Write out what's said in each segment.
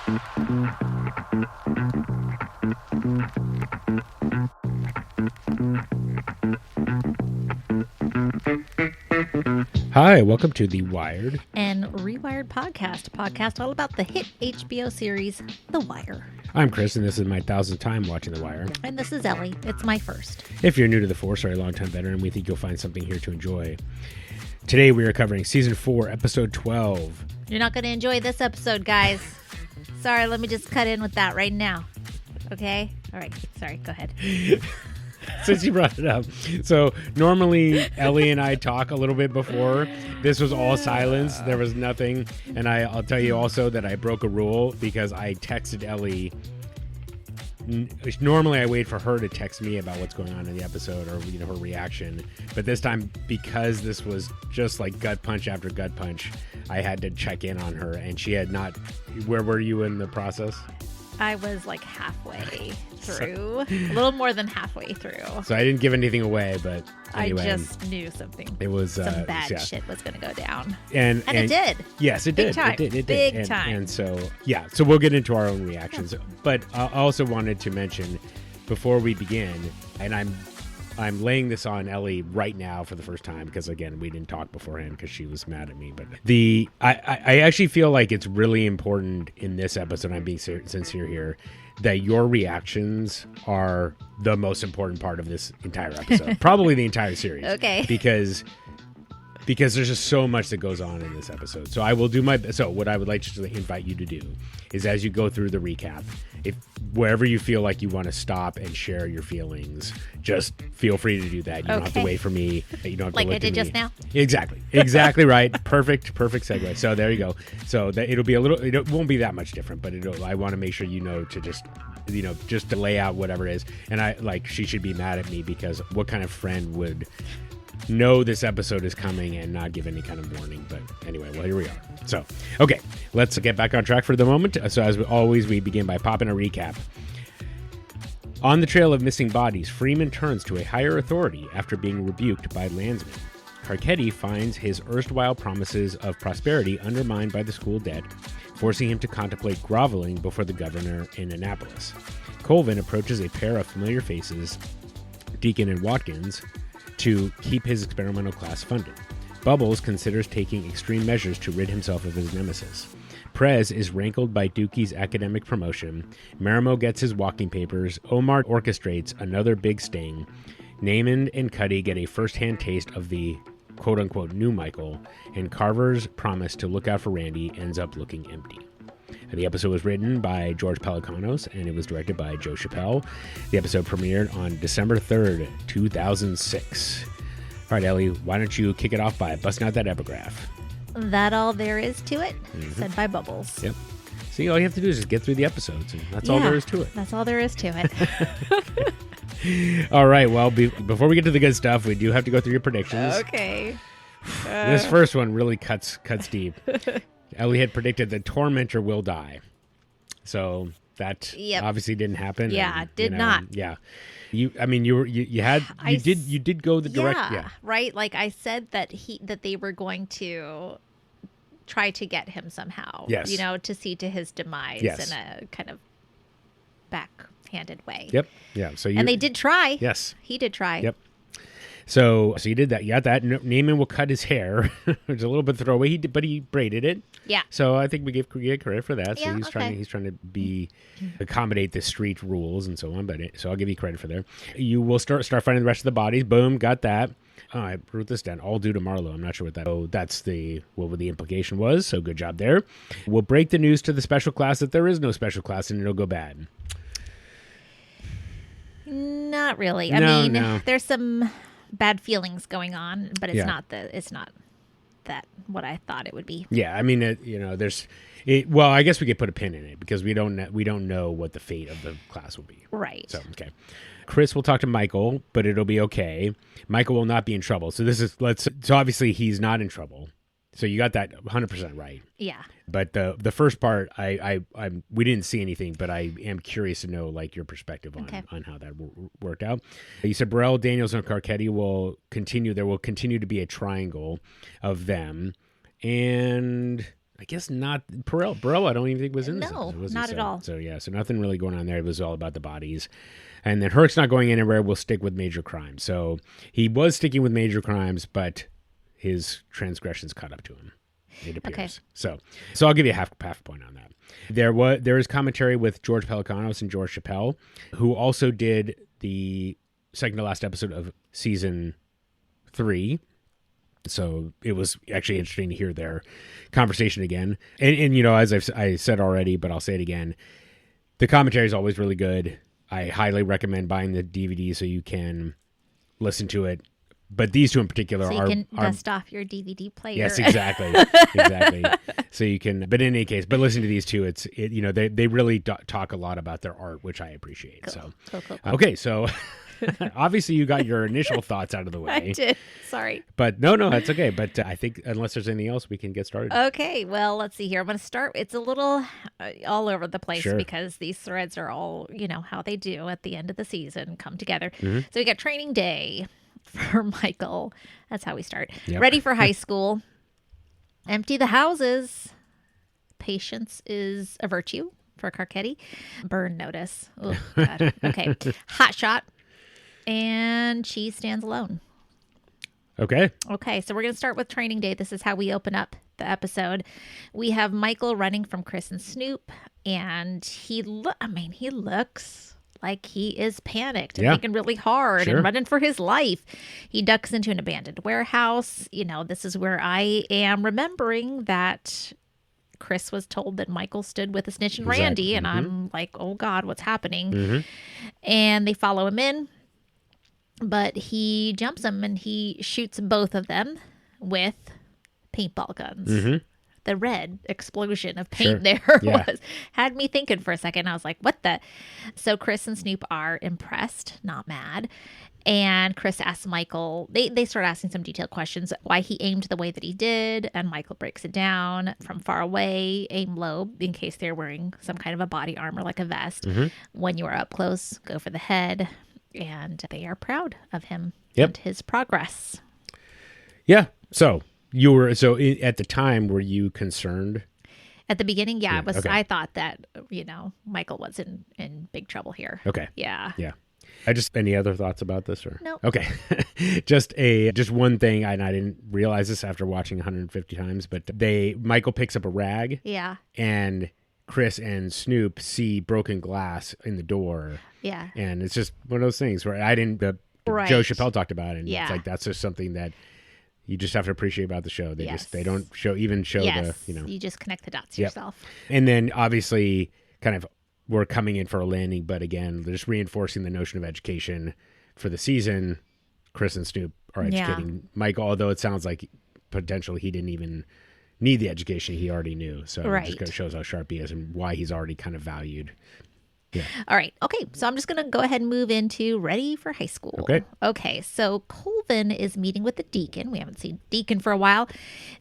Hi, welcome to the Wired and Rewired podcast, a podcast all about the hit HBO series, The Wire. I'm Chris, and this is my 1,000th time watching The Wire. And this is Ellie. It's my first. If you're new to the force or a long-time veteran, we think you'll find something here to enjoy. Today we are covering Season 4, Episode 12. You're not going to enjoy this episode, guys. Sorry, let me just cut in with that right now. Okay? All right. Sorry, go ahead. Since you brought it up. So normally Ellie and I talk a little bit before. This was all silence. There was nothing. And I'll tell you also that I broke a rule because I texted Ellie. Normally I wait for her to text me about what's going on in the episode or her reaction. But this time, because this was just like gut punch after gut punch, I had to check in on her. And she had not... Where were you in the process? I was like halfway through, a little more than halfway through. So I didn't give anything away, but anyway. I just knew something. It was some bad shit was going to go down. And it did. Yes, it Big did. Time. It did. Big time. And so, yeah. So we'll get into our own reactions. But I also wanted to mention before we begin, and I'm laying this on Ellie right now for the first time because, again, we didn't talk beforehand because she was mad at me. But I actually feel like it's really important in this episode, I'm being sincere here, that your reactions are the most important part of this entire episode. Probably the entire series. Okay. Because there's just so much that goes on in this episode. So I will do so what I would like to invite you to do is as you go through the recap, if wherever you feel like you want to stop and share your feelings, just feel free to do that. You don't have to wait for me. You don't have to like look I did just now? Exactly right. Perfect segue. So there you go. So that it'll be it won't be that much different, but I want to make sure to just to lay out whatever it is. And she should be mad at me because what kind of friend would know this episode is coming and not give any kind of warning? But anyway, well, here we are. So, okay, let's get back on track for the moment. So as always, we begin by popping a recap. On the trail of missing bodies, Freeman turns to a higher authority after being rebuked by landsmen. Carcetti finds his erstwhile promises of prosperity undermined by the school debt, forcing him to contemplate groveling before the governor in Annapolis. Colvin approaches a pair of familiar faces, Deacon and Watkins, to keep his experimental class funded. Bubbles considers taking extreme measures to rid himself of his nemesis. Prez is rankled by Dukie's academic promotion. Marimo gets his walking papers. Omar orchestrates another big sting. Namond and Cuddy get a first-hand taste of the quote-unquote new Michael, and Carver's promise to look out for Randy ends up looking empty. The episode was written by George Pelecanos, and it was directed by Joe Chappelle. The episode premiered on December 3rd, 2006. All right, Ellie, why don't you kick it off by busting out that epigraph? That all there is to it, said by Bubbles. Yep. See, all you have to do is just get through the episodes, and that's all there is to it. That's all there is to it. All right, well, before we get to the good stuff, we do have to go through your predictions. Okay. This first one really cuts deep. Ellie had predicted that Tormentor will die. So that obviously didn't happen. Yeah, and, did not. Yeah. You did go the direct. Yeah. Right. Like I said that they were going to try to get him somehow. Yes. To see to his demise in a kind of backhanded way. Yep. Yeah. And they did try. Yes. He did try. Yep. So you did that. You got that. Namond will cut his hair, which is a little bit throwaway. But he braided it. Yeah. So I think we give credit for that. So yeah, he's trying to accommodate the street rules and so on. So I'll give you credit for there. You will start finding the rest of the bodies. Boom, got that. Oh, I wrote this down. All due to Marlowe. I'm not sure what that. Oh, that's what the implication was. So good job there. We'll break the news to the special class that there is no special class and it'll go bad. Not really. I mean, there's some bad feelings going on, but it's not that what I thought it would be. Yeah, I mean, well, I guess we could put a pin in it because we don't know what the fate of the class will be. Right. So okay, Chris will talk to Michael, but it'll be okay. Michael will not be in trouble. So so obviously he's not in trouble. So you got that 100% right. Yeah. But the first part, we didn't see anything, but I am curious to know your perspective on how that worked out. You said Burrell, Daniels, and Carcetti will continue. There will continue to be a triangle of them, and I guess not. Burrell, I don't even think was in this. No, episode, was not he? at all. So yeah, so nothing really going on there. It was all about the bodies. And then Herc's not going anywhere. We'll stick with major crimes. So he was sticking with major crimes, but his transgressions caught up to him. It appears. Okay. So I'll give you a half a point on that. There is commentary with George Pelecanos and George Chappelle, who also did the second to last episode of season 3. So it was actually interesting to hear their conversation again. And you know, as I said already, but I'll say it again, the commentary is always really good. I highly recommend buying the DVD so you can listen to it. But these two in particular so you can dust off your DVD player. Yes, exactly. Exactly. So you can, but in any case, listen to these two. You know, they really talk a lot about their art, which I appreciate. Cool. So, Cool. Okay. So obviously you got your initial thoughts out of the way. I did. Sorry. But no, that's okay. But I think unless there's anything else, we can get started. Okay. Well, let's see here. I'm going to start. It's a little all over the place Sure. because these threads are all, you know, how they do at the end of the season come together. Mm-hmm. So we got training day for Michael. That's how we start. Yep. Ready for high school. Empty the houses. Patience is a virtue for Carcetti. Burn notice. Oh, God. Okay. Hot shot. And she stands alone. Okay. Okay, so we're going to start with training day. This is how we open up the episode. We have Michael running from Chris and Snoop, and he looks like he is panicked and thinking really hard and running for his life. He ducks into an abandoned warehouse. You know, this is where I am remembering that Chris was told that Michael stood with a snitch and Randy, and I'm like, oh God, what's happening? And they follow him in. But he jumps them and he shoots both of them with paintball guns. The red explosion of paint there had me thinking for a second. I was like, what the? So Chris and Snoop are impressed, not mad. And Chris asks Michael, they start asking some detailed questions, why he aimed the way that he did. And Michael breaks it down from far away, aim low in case they're wearing some kind of a body armor like a vest. When you are up close, go for the head. And they are proud of him and his progress. Yeah. So at the time, were you concerned? At the beginning, yeah. It was. Okay. I thought that, you know, Michael was in big trouble here. Okay. Yeah. Yeah. Any other thoughts about this or no? Okay. just one thing, and I didn't realize this after watching 150 times, but Michael picks up a rag. Yeah. And Chris and Snoop see broken glass in the door. Yeah. And it's just one of those things where Joe Chappelle talked about it. And it's like, that's just something that you just have to appreciate about the show. They don't show the, you know. You just connect the dots yourself. And then obviously kind of we're coming in for a landing, but again, they're just reinforcing the notion of education for the season. Chris and Snoop are educating Michael, although it sounds like potentially he didn't even need the education he already knew. So it just shows how sharp he is and why he's already kind of valued. Yeah. All right. Okay. So I'm just going to go ahead and move into ready for high school. Okay. So Colvin is meeting with the deacon. We haven't seen Deacon for a while.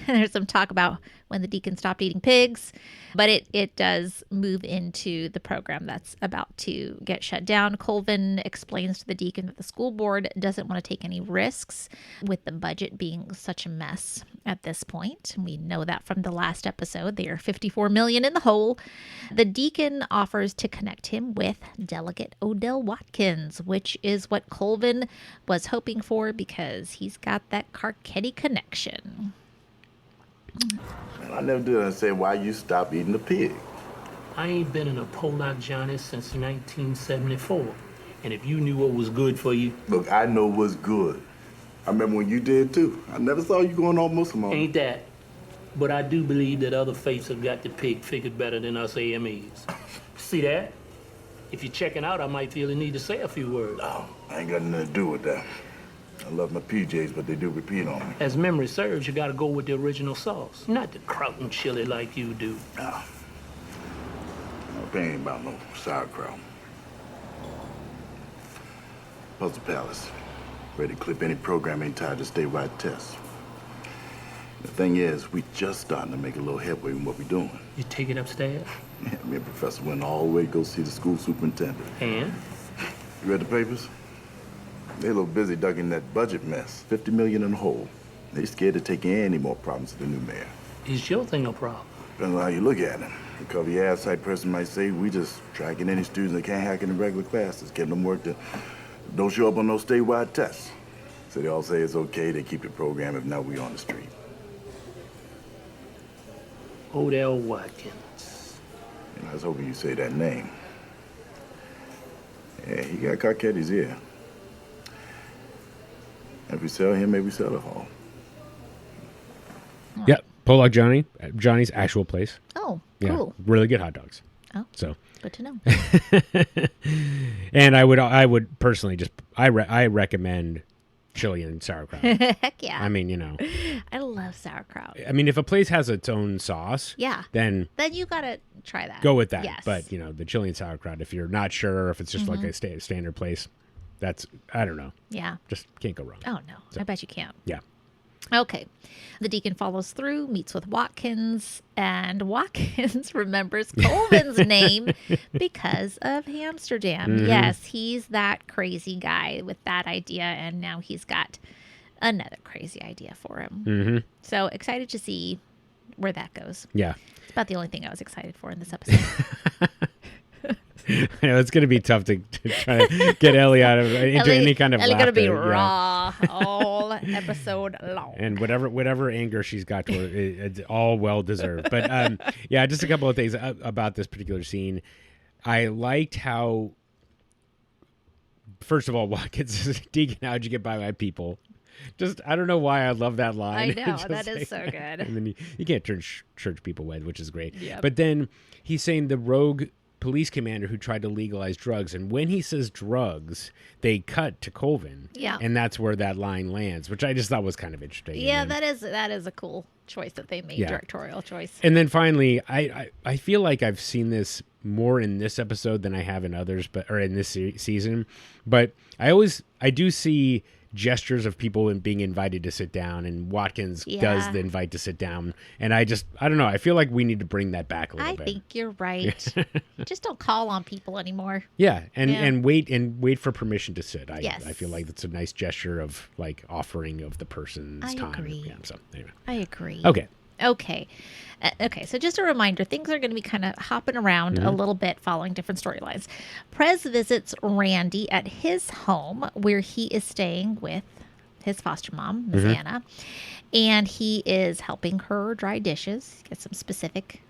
And there's some talk about when the deacon stopped eating pigs. But it does move into the program that's about to get shut down. Colvin explains to the deacon that the school board doesn't want to take any risks with the budget being such a mess at this point. We know that from the last episode. They are $54 million in the hole. The deacon offers to connect him with Delegate Odell Watkins, which is what Colvin was hoping for because he's got that Carcetti connection. Man, I never did understand why you stopped eating the pig. I ain't been in a Pollock Johnny since 1974. And if you knew what was good for you... Look, I know what's good. I remember when you did too. I never saw you going all Muslim on. Ain't that? But I do believe that other faiths have got the pig figured better than us AMEs. See that? If you're checking out, I might feel the need to say a few words. No, I ain't got nothing to do with that. I love my PJs, but they do repeat on me. As memory serves, you gotta go with the original sauce, not the kraut and chili like you do. No. No, ain't about no sauerkraut. Puzzle Palace. Ready to clip any program ain't tied to statewide tests. The thing is, we just starting to make a little headway in what we're doing. You take it upstairs? Yeah, me and Professor went all the way to go see the school superintendent. And? You read the papers? They're a little busy ducking that budget mess. $50 million in the hole. They scared to take any more problems to the new mayor. Is your thing a problem? Depends on how you look at it. A cover ass type person might say we just tracking any students that can't hack in the regular classes, getting them work that don't show up on those statewide tests. So they all say it's okay, they keep the program, if not, we on the street. Odell Watkins. I was hoping you'd say that name. Yeah, he got Carcetti's ear. If we sell him, maybe we sell the hall. Yeah, Pollock Johnny's actual place. Oh, Yeah, cool. really good hot dogs. Oh, So, good to know. and I would personally I recommend chili and sauerkraut. Heck yeah. I mean, you know, I love sauerkraut. I mean, if a place has its own sauce, Yeah. then Then you got to try that. go with that. Yes. But you know, the chili and sauerkraut, if you're not sure if it's just like a Mm-hmm. standard place, that's I don't know, Yeah. just can't go wrong. Oh, no. I bet you can't. Yeah. Okay. The deacon follows through, meets with Watkins, and Watkins remembers Colvin's name because of Amsterdam. Mm-hmm. Yes, he's that crazy guy with that idea, and now he's got another crazy idea for him. Mm-hmm. So excited to see where that goes. Yeah. It's about the only thing I was excited for in this episode. I know it's going to be tough to try to get Ellie out of into any kind of Ellie laughter. gonna be yeah. raw all episode long. And whatever anger she's got toward it's all well deserved. But yeah, just a couple of things about this particular scene. I liked how, first of all, Watkins says, "Deacon, how'd you get by my people?" Just I don't know why I love that line. I know, Just that is like so good. And then you can't turn church people away, which is great. Yep. But then he's saying the rogue police commander who tried to legalize drugs, and when he says drugs, they cut to Colvin. Yeah. And that's where that line lands, which I just thought was kind of interesting. Yeah, And then- that is a cool choice that they made, Yeah. directorial choice. And then finally, I feel like I've seen this more in this episode than I have in others, or in this season. But I do see gestures of people being invited to sit down, and Watkins does Yeah. the invite to sit down. And I don't know. I feel like we need to bring that back a little I bit. think you're right. Just don't call on people anymore. Yeah, and Yeah. and wait for permission to sit. Yes. I feel like that's a nice gesture of like offering of the person's I time. agree. Yeah, so anyway. I agree. Okay. Okay, so just a reminder, things are going to be kind of hopping around a little bit following different storylines. Prez visits Randy at his home where he is staying with his foster mom, Miss Anna, and he is helping her dry dishes, get some specific,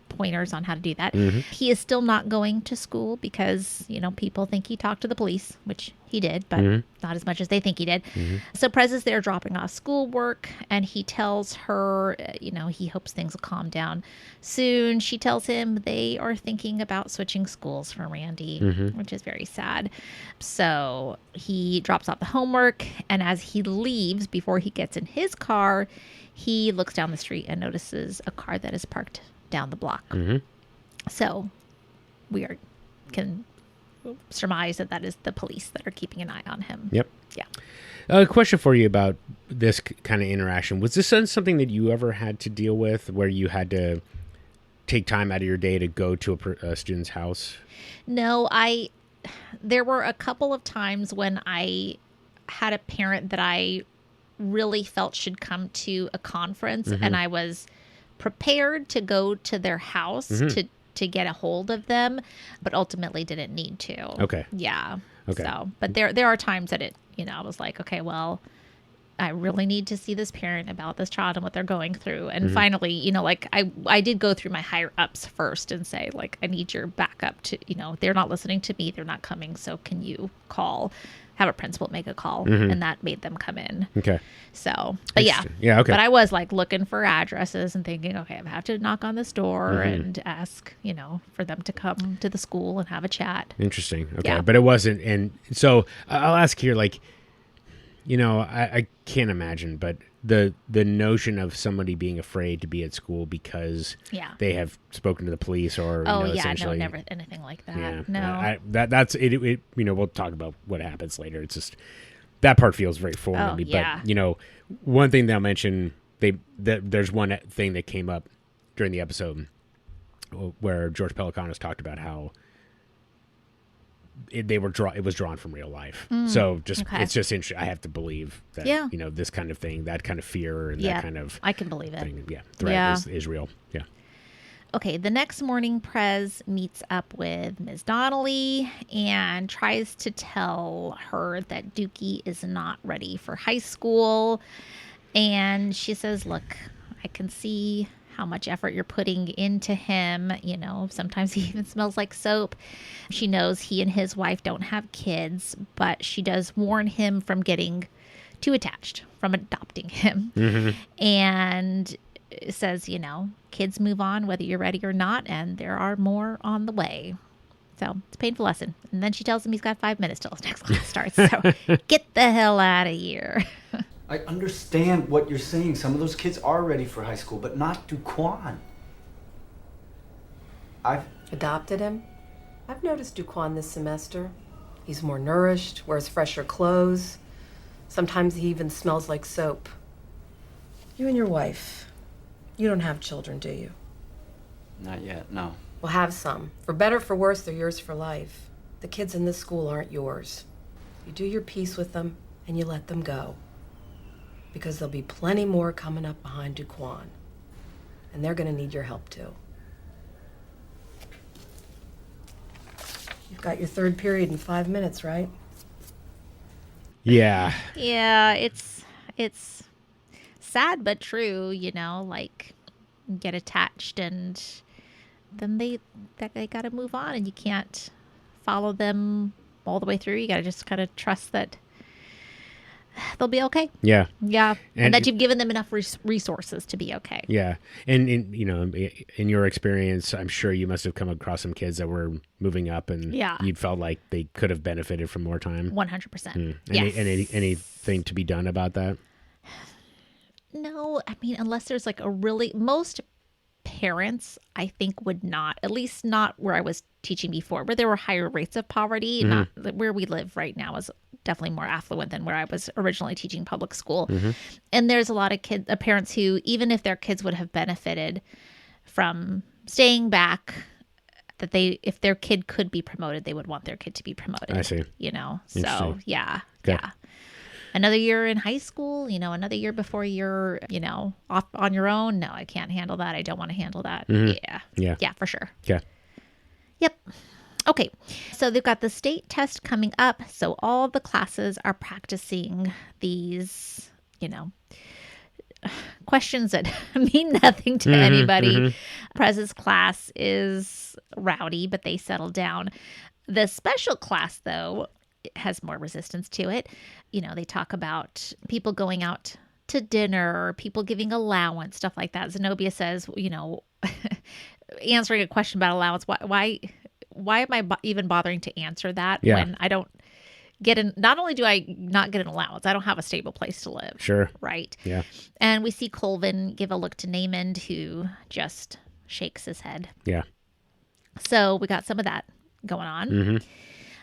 pointers on how to do that. He is still not going to school because, people think he talked to the police, which he did, but not as much as they think he did. So Prez is there dropping off schoolwork, and he tells her, he hopes things will calm down soon. She tells him they are thinking about switching schools for Randy, which is very sad. So he drops off the homework, and as he leaves, before he gets in his car, he looks down the street and notices a car that is parked down the block. So we can surmise that is the police that are keeping an eye on him. Yep. Yeah. A question for you about this kind of interaction. Was this something that you ever had to deal with, where you had to take time out of your day to go to a student's house? No, there were a couple of times when I had a parent that I really felt should come to a conference, and I was prepared to go to their house to get a hold of them, but ultimately didn't need to. Okay. Yeah. Okay. So, but there are times that I was like, okay, well, I really need to see this parent about this child and what they're going through. And finally, I did go through my higher ups first and say, like, I need your backup to, they're not listening to me. They're not coming. So can you have a principal make a call? And that made them come in. Okay. So, but yeah. Interesting. Yeah, okay. But I was like looking for addresses and thinking, okay, I have to knock on this door and ask, for them to come to the school and have a chat. Interesting. Okay. Yeah. But it wasn't. And so I'll ask here, like, I can't imagine, but the notion of somebody being afraid to be at school because they have spoken to the police or essentially, never anything like that. yeah, No. that's it. We'll talk about what happens later. It's just that part feels very foreign to me. yeah. But one thing they'll mention, there's one thing that came up during the episode where George Pelicanos talked about how it was drawn from real life. So okay. it's just interesting. I have to believe that, Yeah. this kind of thing, that kind of fear and Yeah, that kind of I can believe it. thing. Yeah. Threat Yeah. is real. Yeah. Okay, the next morning, Prez meets up with Ms. Donnelly and tries to tell her that Dukie is not ready for high school. And she says, look, I can see how much effort you're putting into him. Sometimes he even smells like soap. She knows he and his wife don't have kids, but she does warn him from getting too attached, from adopting him. And says, kids move on whether you're ready or not, and there are more on the way. So it's a painful lesson. And then she tells him he's got 5 minutes till his next class starts. So get the hell out of here. I understand what you're saying. Some of those kids are ready for high school, but not Duquan. I've Adopted him? I've noticed Duquan this semester. He's more nourished, wears fresher clothes. Sometimes he even smells like soap. You and your wife, you don't have children, do you? Not yet, no. Well, have some. For better, for worse, they're yours for life. The kids in this school aren't yours. You do your piece with them, and you let them go. Because there'll be plenty more coming up behind Duquan. And they're gonna need your help, too. You've got your third period in 5 minutes, right? Yeah. Yeah, it's sad but true, like get attached and then they got to move on, and you can't follow them all the way through. You got to just kind of trust that they'll be okay. Yeah. Yeah. And that you've given them enough resources to be okay. Yeah. And in your experience, I'm sure you must have come across some kids that were moving up and you felt like they could have benefited from more time. 100%. Yes. Anything to be done about that? No, I mean, unless there's like most parents, I think, would not, at least not where I was teaching before, where there were higher rates of poverty. Not where we live right now is definitely more affluent than where I was originally teaching public school. And there's a lot of parents who, even if their kids would have benefited from staying back, that if their kid could be promoted, they would want their kid to be promoted. I see. So yeah. Okay. Yeah. Another year in high school, another year before you're, off on your own. No, I can't handle that. I don't want to handle that. Yeah. Yeah, for sure. Yeah. Yep. Okay. So they've got the state test coming up. So all the classes are practicing these, questions that mean nothing to anybody. Prez's class is rowdy, but they settle down. The special class, though, has more resistance to it. They talk about people going out to dinner, or people giving allowance, stuff like that. Zenobia says, answering a question about allowance, why am I even bothering to answer that when I don't get not only do I not get an allowance, I don't have a stable place to live. Sure. Right. Yeah. And we see Colvin give a look to Namond, who just shakes his head. Yeah. So we got some of that going on.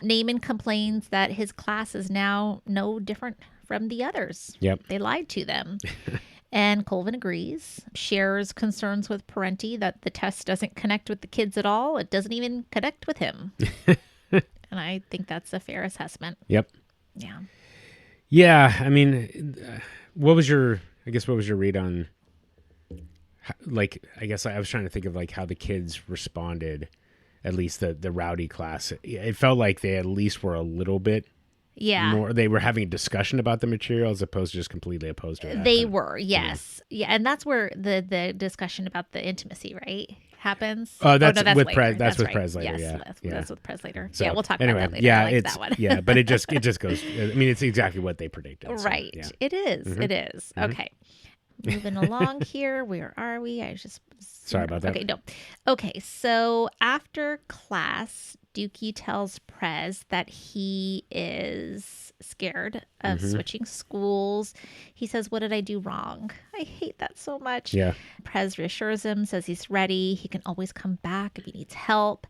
Namond complains that his class is now no different from the others. Yep. They lied to them. And Colvin agrees, shares concerns with Parenti that the test doesn't connect with the kids at all. It doesn't even connect with him. And I think that's a fair assessment. Yep. Yeah. Yeah. I mean, what was your read on, I guess I was trying to think of how the kids responded, at least the rowdy class. It felt like they at least were a little bit more. They were having a discussion about the material as opposed to just completely opposed to it. They were, yes. Yeah. And that's where the discussion about the intimacy, right, happens. That's with later. Prez. That's with right. Prez later. Yes, Yeah. that's with Prez later. So, yeah, we'll talk anyway, about that later. Yeah, I like that one. Yeah, but it just goes. I mean, it's exactly what they predicted. So, right. yeah. It is. It is. Okay. Moving along here. Where are we? I was just... Sorry about that. Okay, no. Okay, so after class, Dukie tells Prez that he is scared of switching schools. He says, "What did I do wrong?" I hate that so much. Yeah. Prez reassures him, says he's ready. He can always come back if he needs help.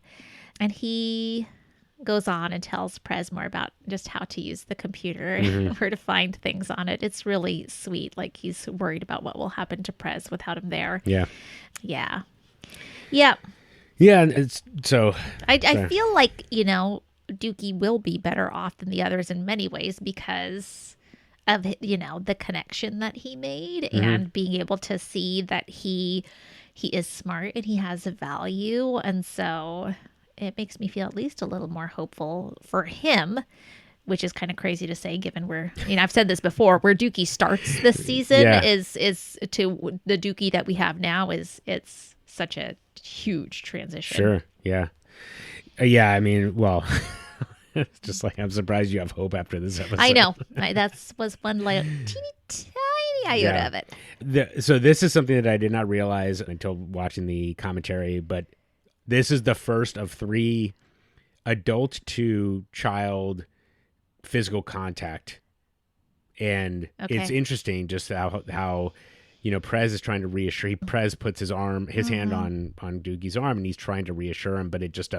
And he goes on and tells Prez more about just how to use the computer and where to find things on it. It's really sweet. Like, he's worried about what will happen to Prez without him there. Yeah. Yeah. Yeah. Yeah. It's so. I feel like, Dukie will be better off than the others in many ways because of, you know, the connection that he made and being able to see that he is smart and he has a value. And so it makes me feel at least a little more hopeful for him, which is kind of crazy to say given where, you know, I've said this before, where Dukie starts this season is to the Dukie that we have now it's such a huge transition. Sure. Yeah. Yeah. I mean, well, it's just like, I'm surprised you have hope after this episode. I know. Was one like teeny tiny iota of it. So this is something that I did not realize until watching the commentary, but this is the first of 3 adult to child physical contact. And it's interesting just how you know, Prez is trying to reassure. Prez puts his hand on Dukie's arm, and he's trying to reassure him, but it just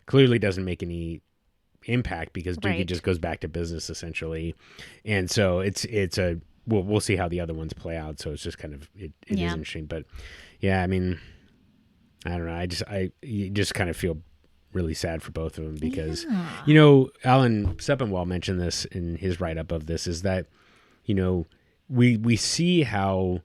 clearly doesn't make any impact because Dukie just goes back to business essentially. And so we'll see how the other ones play out. So it's just kind of, it is interesting, but yeah, I mean, I don't know. You just kind of feel really sad for both of them because, you know, Alan Sepinwall mentioned this in his write-up of this, is that, you know, we see how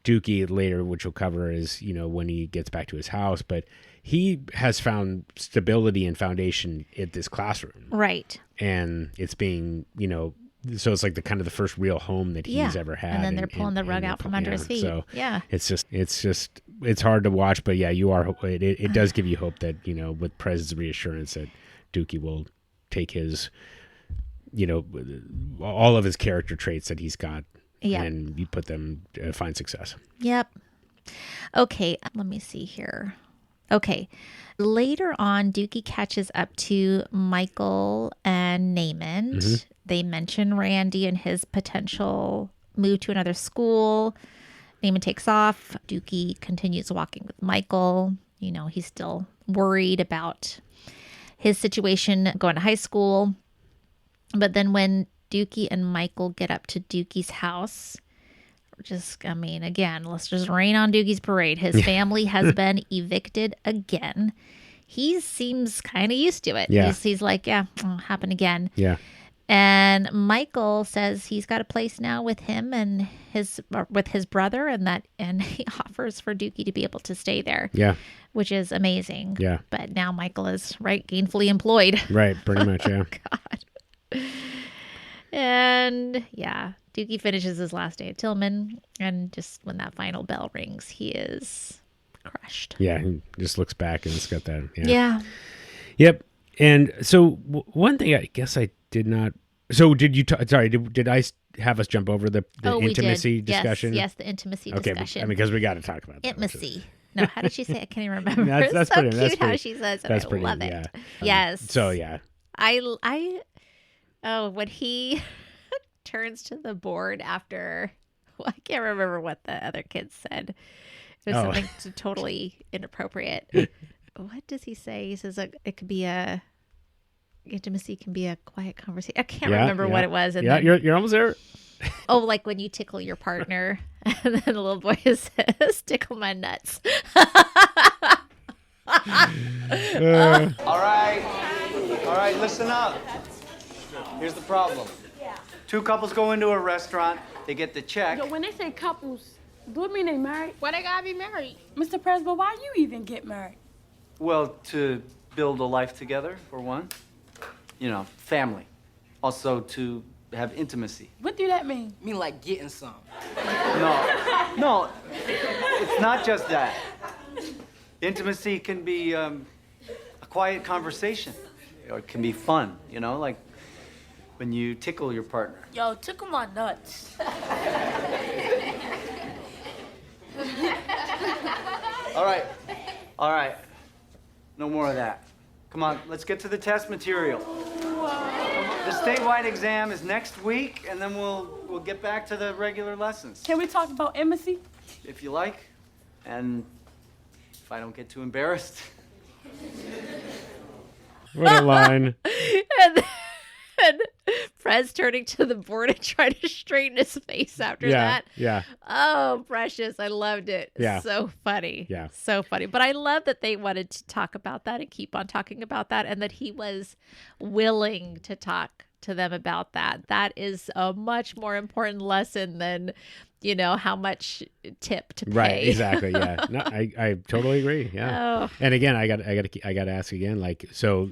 Dukie later, which we'll cover, is, you know, when he gets back to his house, but he has found stability and foundation at this classroom. Right. And it's being, you know, so it's like the kind of the first real home that he's ever had. And then they're pulling the rug out from under his feet. So it's hard to watch, but yeah, it does give you hope that, you know, with Prez's reassurance that Dukie will take his, you know, all of his character traits that he's got and you put them, find success. Yep. Okay. Let me see here. Okay. Later on, Dukie catches up to Michael and Namond. They mention Randy and his potential move to another school. Namond takes off. Dukie continues walking with Michael. You know, he's still worried about his situation going to high school. But then when Dukie and Michael get up to Dukie's house, again, let's just rain on Dukie's parade. His family has been evicted again. He seems kind of used to it. Yeah. He's like, it'll happen again. Yeah. And Michael says he's got a place now with him and with his brother, and he offers for Dukie to be able to stay there. Yeah. Which is amazing. Yeah. But now Michael is gainfully employed. Right. Pretty much. Yeah. God. And yeah, Dukie finishes his last day at Tillman, and just when that final bell rings, he is crushed. Yeah, he just looks back and it's got that. Yeah. Yep. And so one thing I guess I did not. So did you? Did I have us jump over the intimacy discussion? Yes, the intimacy discussion. Okay, because we got to talk about that. Intimacy. No, how did she say it? I can't even remember. That's so pretty, cute how she says it. I love it. Yeah. Yes. So yeah. When he turns to the board after, I can't remember what the other kids said. It was something totally inappropriate. What does he say? He says intimacy can be a quiet conversation. I can't remember what it was. And then, you're almost there. Like when you tickle your partner, and then the little boy says, "Tickle my nuts." All right, listen up. Here's the problem. 2 couples go into a restaurant, they get the check. Yo, when they say couples, do it mean they married? Why they gotta be married? Mr. Presbo, why you even get married? Well, to build a life together, for one. You know, family. Also to have intimacy. What do that mean? Mean like getting some. No, it's not just that. Intimacy can be a quiet conversation, or it can be fun, you know, like when you tickle your partner. Yo, tickle my nuts. All right. No more of that. Come on, let's get to the test material. The statewide exam is next week, and then we'll get back to the regular lessons. Can we talk about intimacy? If you like, and if I don't get too embarrassed. What a line. And Prez turning to the board and trying to straighten his face after that. Yeah. Oh, precious. I loved it. Yeah. So funny. Yeah. So funny. But I love that they wanted to talk about that and keep on talking about that, and that he was willing to talk to them about that. That is a much more important lesson than, how much tip to pay. Right, exactly. Yeah. No, I totally agree. Yeah. Oh. And again, I got to ask again, like, so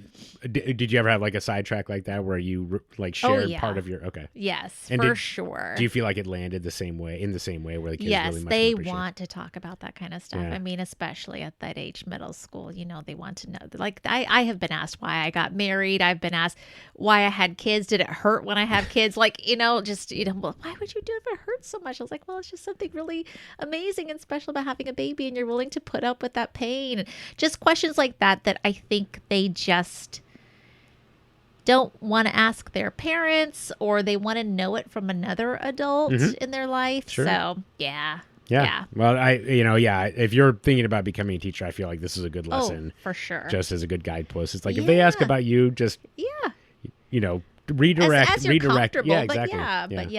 did you ever have like a sidetrack like that where you like shared part of your, okay. Yes, and for sure. Do you feel like it landed the same way where the kids yes, really much they appreciate want to talk about that kind of stuff. Yeah. I mean, especially at that age, middle school, they want to know. Like, I have been asked why I got married. I've been asked why I had kids. Did it hurt when I have kids? Like, well, why would you do it if it hurts so much? I was like, well, it's just something really amazing and special about having a baby, and you're willing to put up with that pain. And just questions like that I think they just don't want to ask their parents, or they want to know it from another adult in their life. Sure. So, yeah. Well, if you're thinking about becoming a teacher, I feel like this is a good lesson. Oh, for sure. Just as a good guidepost. It's like, if they ask about you, just, redirect. As you're redirect. comfortable, Yeah, exactly. but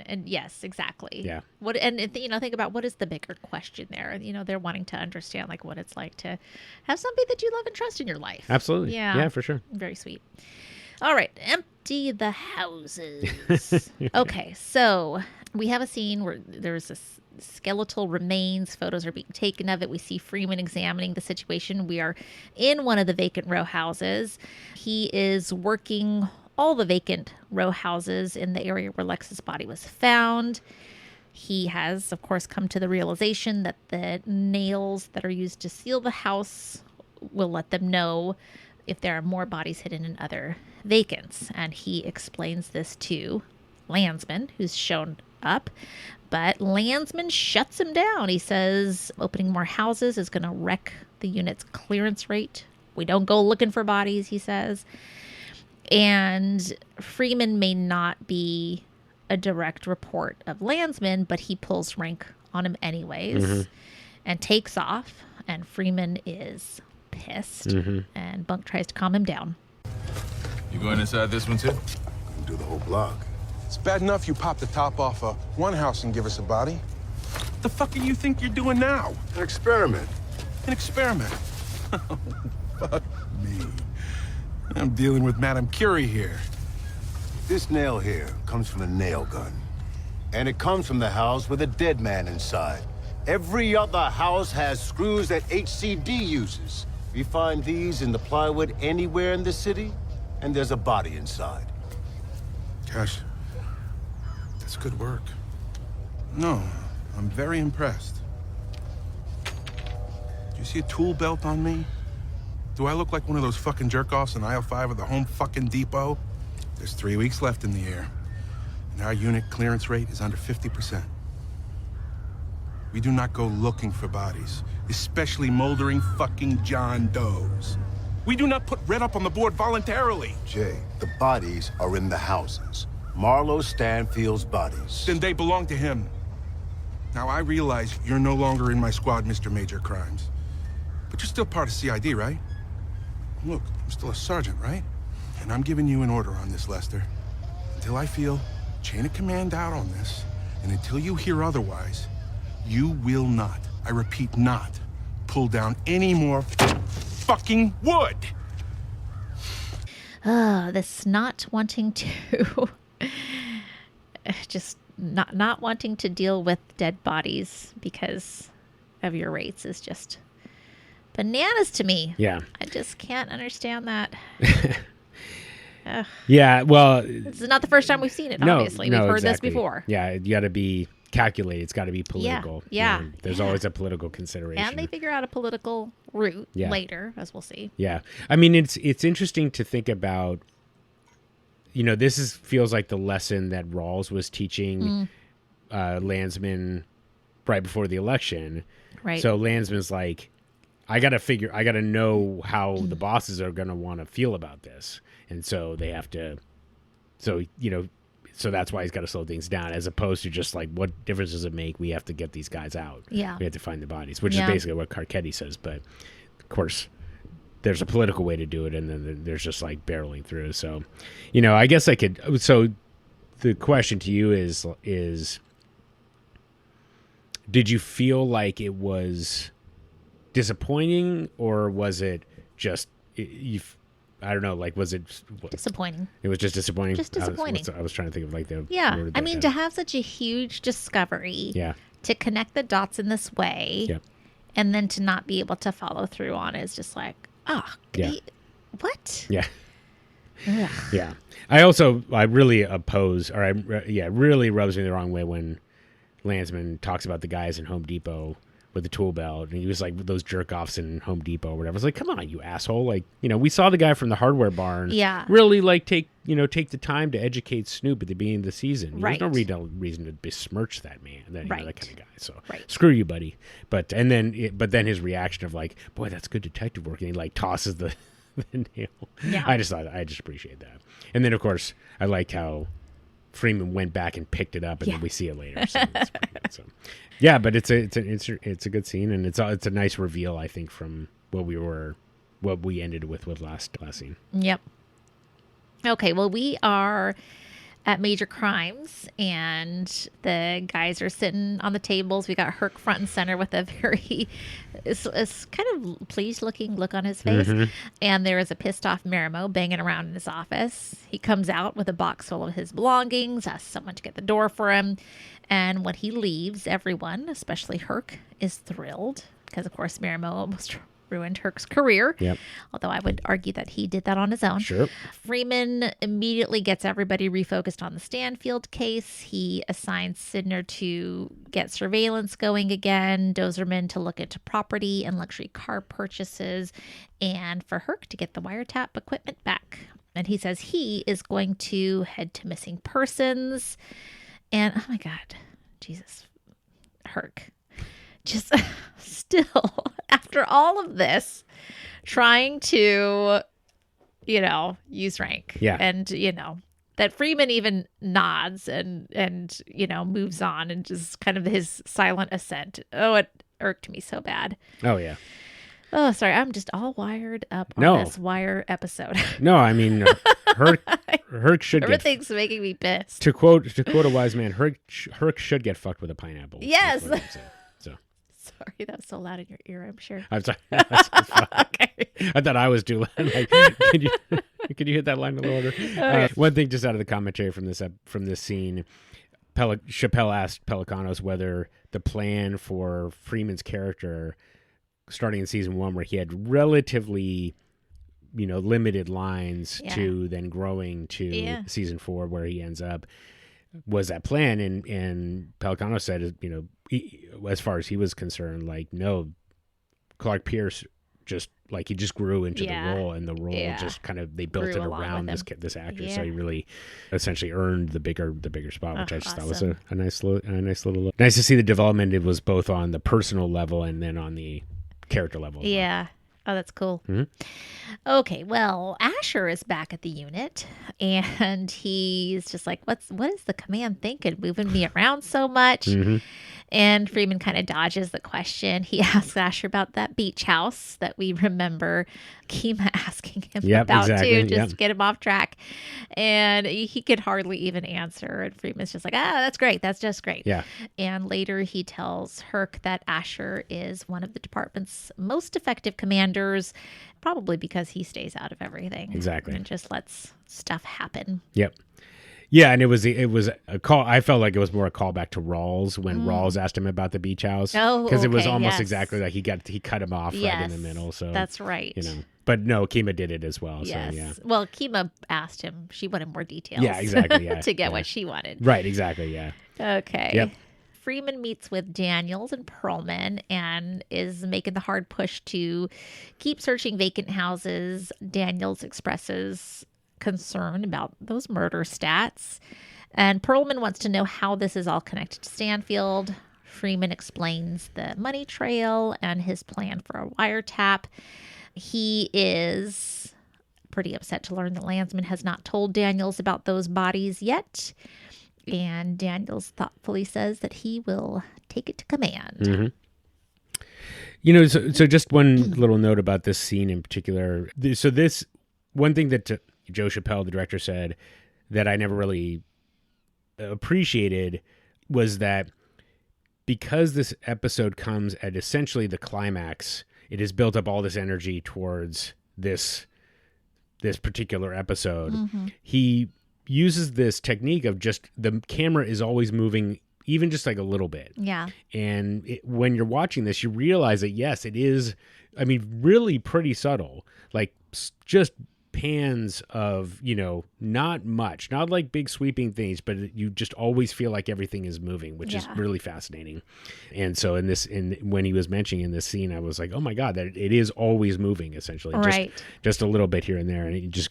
and yes, exactly. Yeah. Think about what is the bigger question there. They're wanting to understand like what it's like to have somebody that you love and trust in your life. Absolutely. Yeah. Yeah, for sure. Very sweet. All right, empty the houses. Okay, so we have a scene where there's a skeletal remains. Photos are being taken of it. We see Freeman examining the situation. We are in one of the vacant row houses. He is working all the vacant row houses in the area where Lex's body was found. He has, of course, come to the realization that the nails that are used to seal the house will let them know if there are more bodies hidden in other vacants. And he explains this to Landsman, who's shown up. But Landsman shuts him down. He says opening more houses is going to wreck the unit's clearance rate. We don't go looking for bodies, he says. And Freeman may not be a direct report of Landsman, but he pulls rank on him anyways and takes off. And Freeman is pissed. And Bunk tries to calm him down. You going inside this one too? Do the whole block. It's bad enough you pop the top off of one house and give us a body. The fuck do you think you're doing now? An experiment. An experiment? Fuck me. I'm dealing with Madame Curie here. This nail here comes from a nail gun. And it comes from the house with a dead man inside. Every other house has screws that HCD uses. We find these in the plywood anywhere in the city, and there's a body inside. Gosh, that's good work. No, I'm very impressed. Do you see a tool belt on me? Do I look like one of those fucking jerk-offs in aisle 5 of the Home fucking Depot? There's 3 weeks left in the year, and our unit clearance rate is under 50%. We do not go looking for bodies, especially moldering fucking John Does. We do not put red up on the board voluntarily. Jay, the bodies are in the houses. Marlo Stanfield's bodies. Then they belong to him. Now, I realize you're no longer in my squad, Mr. Major Crimes. But you're still part of CID, right? Look, I'm still a sergeant, right? And I'm giving you an order on this, Lester. Until I feel chain of command out on this, and until you hear otherwise, you will not, I repeat, not, pull down any more fucking wood! This not wanting to... just not wanting to deal with dead bodies because of your rates is just bananas to me. Yeah. I just can't understand that. Yeah, well... This is not the first time we've seen it, obviously. We've heard this before. Yeah, you got to be calculated. It's got to be political. Yeah. There's always a political consideration. And they figure out a political route later, as we'll see. Yeah. I mean, it's interesting to think about, this feels like the lesson that Rawls was teaching Landsman right before the election. Right. So Landsman's like, I got to know how the bosses are going to want to feel about this. And so they have to, so that's why he's got to slow things down, as opposed to just like, what difference does it make? We have to get these guys out. Yeah. We have to find the bodies, which is basically what Carcetti says. But of course, there's a political way to do it. And then there's just like barreling through. So, I guess I could. So the question to you is did you feel like it was disappointing, or was it just I don't know, like, was it disappointing? It was just disappointing. Just disappointing. I was trying to think of like the I mean, to have such a huge discovery, to connect the dots in this way, and then to not be able to follow through on it is just like, what? Yeah. Yeah. I really oppose, or really rubs me the wrong way when Landsman talks about the guys in Home Depot with the tool belt, and he was like those jerk offs in Home Depot or whatever. I was like, come on, you asshole! Like, we saw the guy from the hardware barn, really like take the time to educate Snoop at the beginning of the season. Right. There's no reason to besmirch that man, that kind of guy. So Right. screw you, buddy. But then his reaction of like, boy, that's good detective work, and he like tosses the nail. Yeah. I just appreciate that. And then of course I liked how Freeman went back and picked it up, and then we see it later. So that's pretty good. So, yeah, but it's a good scene, and it's a nice reveal, I think, from what we ended with last scene. Yep. Okay, well, we are at Major Crimes, and the guys are sitting on the tables. We got Herc front and center with a very it's kind of pleased-looking look on his face. Mm-hmm. And there is a pissed-off Marimo banging around in his office. He comes out with a box full of his belongings, asks someone to get the door for him. And when he leaves, everyone, especially Herc, is thrilled because, of course, Marimo almost ruined Herc's career. Yep. Although I would argue that he did that on his own. Sure. Freeman immediately gets everybody refocused on the Stanfield case. He assigns Sidner to get surveillance going again, Dozerman to look into property and luxury car purchases, and for Herc to get the wiretap equipment back. And he says he is going to head to missing persons. And, oh my God, Jesus, Herc. Just still, after all of this, trying to, use rank. Yeah. And, that Freeman even nods and moves on, and just kind of his silent assent. Oh, it irked me so bad. Oh, yeah. Oh, sorry. I'm just all wired up on this Wire episode. No, I mean, Herc should Everything's making me pissed. To quote a wise man, Herc should get fucked with a pineapple. Yes. So. Sorry, that was so loud in your ear, I'm sure. I'm sorry. Okay. I thought I was too loud. Like, could you hit that line a little order? Okay. One thing just out of the commentary from this scene, Chappelle asked Pelicanos whether the plan for Freeman's character starting in season 1, where he had relatively limited lines, to then growing to season 4 where he ends up, was that plan. And Pelicano said, as far as he was concerned, like, no, Clark Pierce just like he just grew into the role, and the role just kind of, they built it around this actor. So he really essentially earned the bigger spot, which I just thought was a nice little look. Nice to see the development. It was both on the personal level and then on the character level. Yeah. Oh, that's cool. Mm-hmm. Okay, well, Asher is back at the unit, and he's just like, what is the command thinking, moving me around so much? Mm-hmm. And Freeman kind of dodges the question. He asks Asher about that beach house that we remember Kima asking him about too, just to get him off track. And he could hardly even answer. And Freeman's just like, that's great. That's just great. Yeah. And later he tells Herc that Asher is one of the department's most effective commanders, probably because he stays out of everything. Exactly. And just lets stuff happen. Yep. Yeah, and it was a call. I felt like it was more a callback to Rawls when Rawls asked him about the beach house. Oh, because it was almost exactly like he cut him off right in the middle. So that's right. But no, Kima did it as well. Yes. So, yeah. Well, Kima asked him. She wanted more details. Yeah, exactly. Yeah, to get what she wanted. Right. Exactly. Yeah. Okay. Yep. Freeman meets with Daniels and Perlman and is making the hard push to keep searching vacant houses. Daniels expresses concern about those murder stats, and Perlman wants to know how this is all connected to Stanfield. Freeman explains the money trail and his plan for a wiretap. He is pretty upset to learn that Landsman has not told Daniels about those bodies yet, and Daniels thoughtfully says that he will take it to command. Mm-hmm. So just one little note about this scene in particular. So this one thing that Joe Chappelle, the director, said that I never really appreciated was that because this episode comes at essentially the climax, it has built up all this energy towards this particular episode. He uses this technique of just the camera is always moving, even just like a little bit. Yeah. And when you're watching this, you realize that, yes, it is, I mean, really pretty subtle. Like just pans of, you know, not much, not like big sweeping things, but you just always feel like everything is moving, which is really fascinating. And so when he was mentioning in this scene, I was like, oh my God, that it is always moving, essentially. Right. Just a little bit here and there. And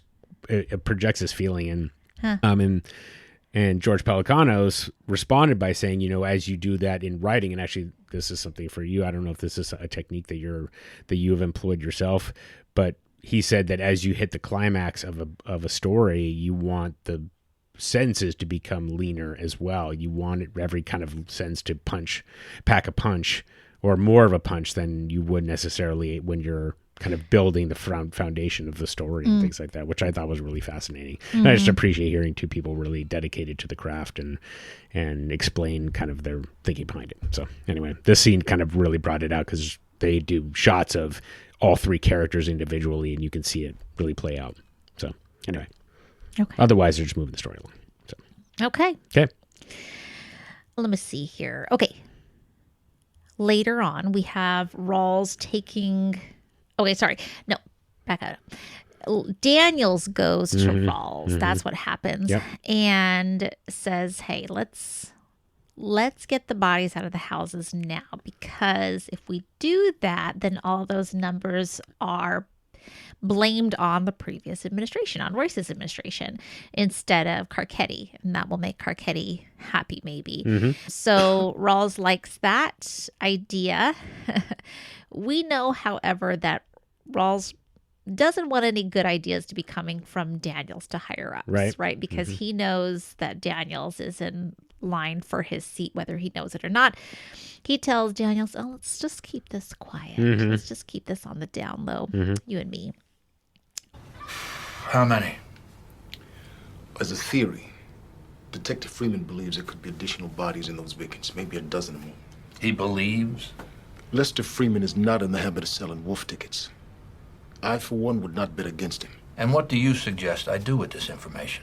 it projects this feeling. And George Pelicanos responded by saying, you know, as you do that in writing, and actually this is something for you, I don't know if this is a technique that you have employed yourself, but he said that as you hit the climax of a story, you want the sentences to become leaner as well. You want every kind of sentence to pack a punch, or more of a punch than you would necessarily when you're kind of building the foundation of the story and things like that, which I thought was really fascinating. And I just appreciate hearing two people really dedicated to the craft and explain kind of their thinking behind it. So anyway, this scene kind of really brought it out because they do shots of all three characters individually, and you can see it really play out. So anyway, otherwise they're just moving the story along. So Okay. Let me see here. Okay. Later on, we have Rawls taking... Okay, sorry. No, back up. Daniels goes to Rawls. That's what happens. And says, hey, let's get the bodies out of the houses now, because if we do that, then all those numbers are blamed on the previous administration, on Royce's administration, instead of Carcetti, and that will make Carcetti happy, maybe. So Rawls likes that idea. We know, however, that Rawls doesn't want any good ideas to be coming from Daniels to higher ups, right? Because he knows that Daniels is in line for his seat, whether he knows it or not. He tells Daniels, oh, let's just keep this quiet. Let's just keep this on the down low, you and me. How many? As a theory, Detective Freeman believes there could be additional bodies in those vacants, maybe a dozen or more. He believes? Lester Freeman is not in the habit of selling wolf tickets. I, for one, would not bet against him. And what do you suggest I do with this information?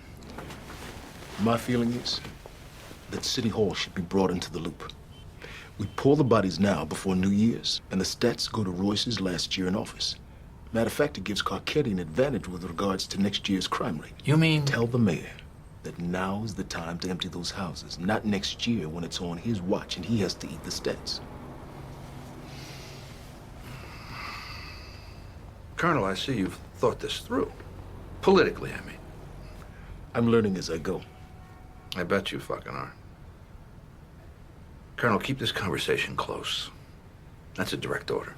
My feeling is that City Hall should be brought into the loop. We pull the bodies now before New Year's, and the stats go to Royce's last year in office. Matter of fact, it gives Carcetti an advantage with regards to next year's crime rate. You mean? Tell the mayor that now is the time to empty those houses, not next year when it's on his watch and he has to eat the stats. Colonel, I see you've thought this through. Politically, I mean. I'm learning as I go. I bet you fucking are. Colonel, keep this conversation close. That's a direct order.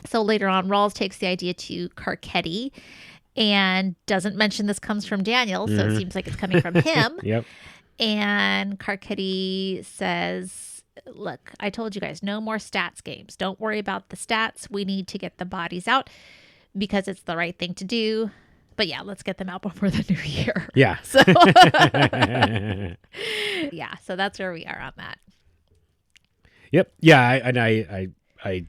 So later on, Rawls takes the idea to Carcetti and doesn't mention this comes from Daniel, so it seems like it's coming from him. And Carcetti says, look, I told you guys, no more stats games. Don't worry about the stats. We need to get the bodies out because it's the right thing to do. But yeah, let's get them out before the new year. So, so that's where we are on that. I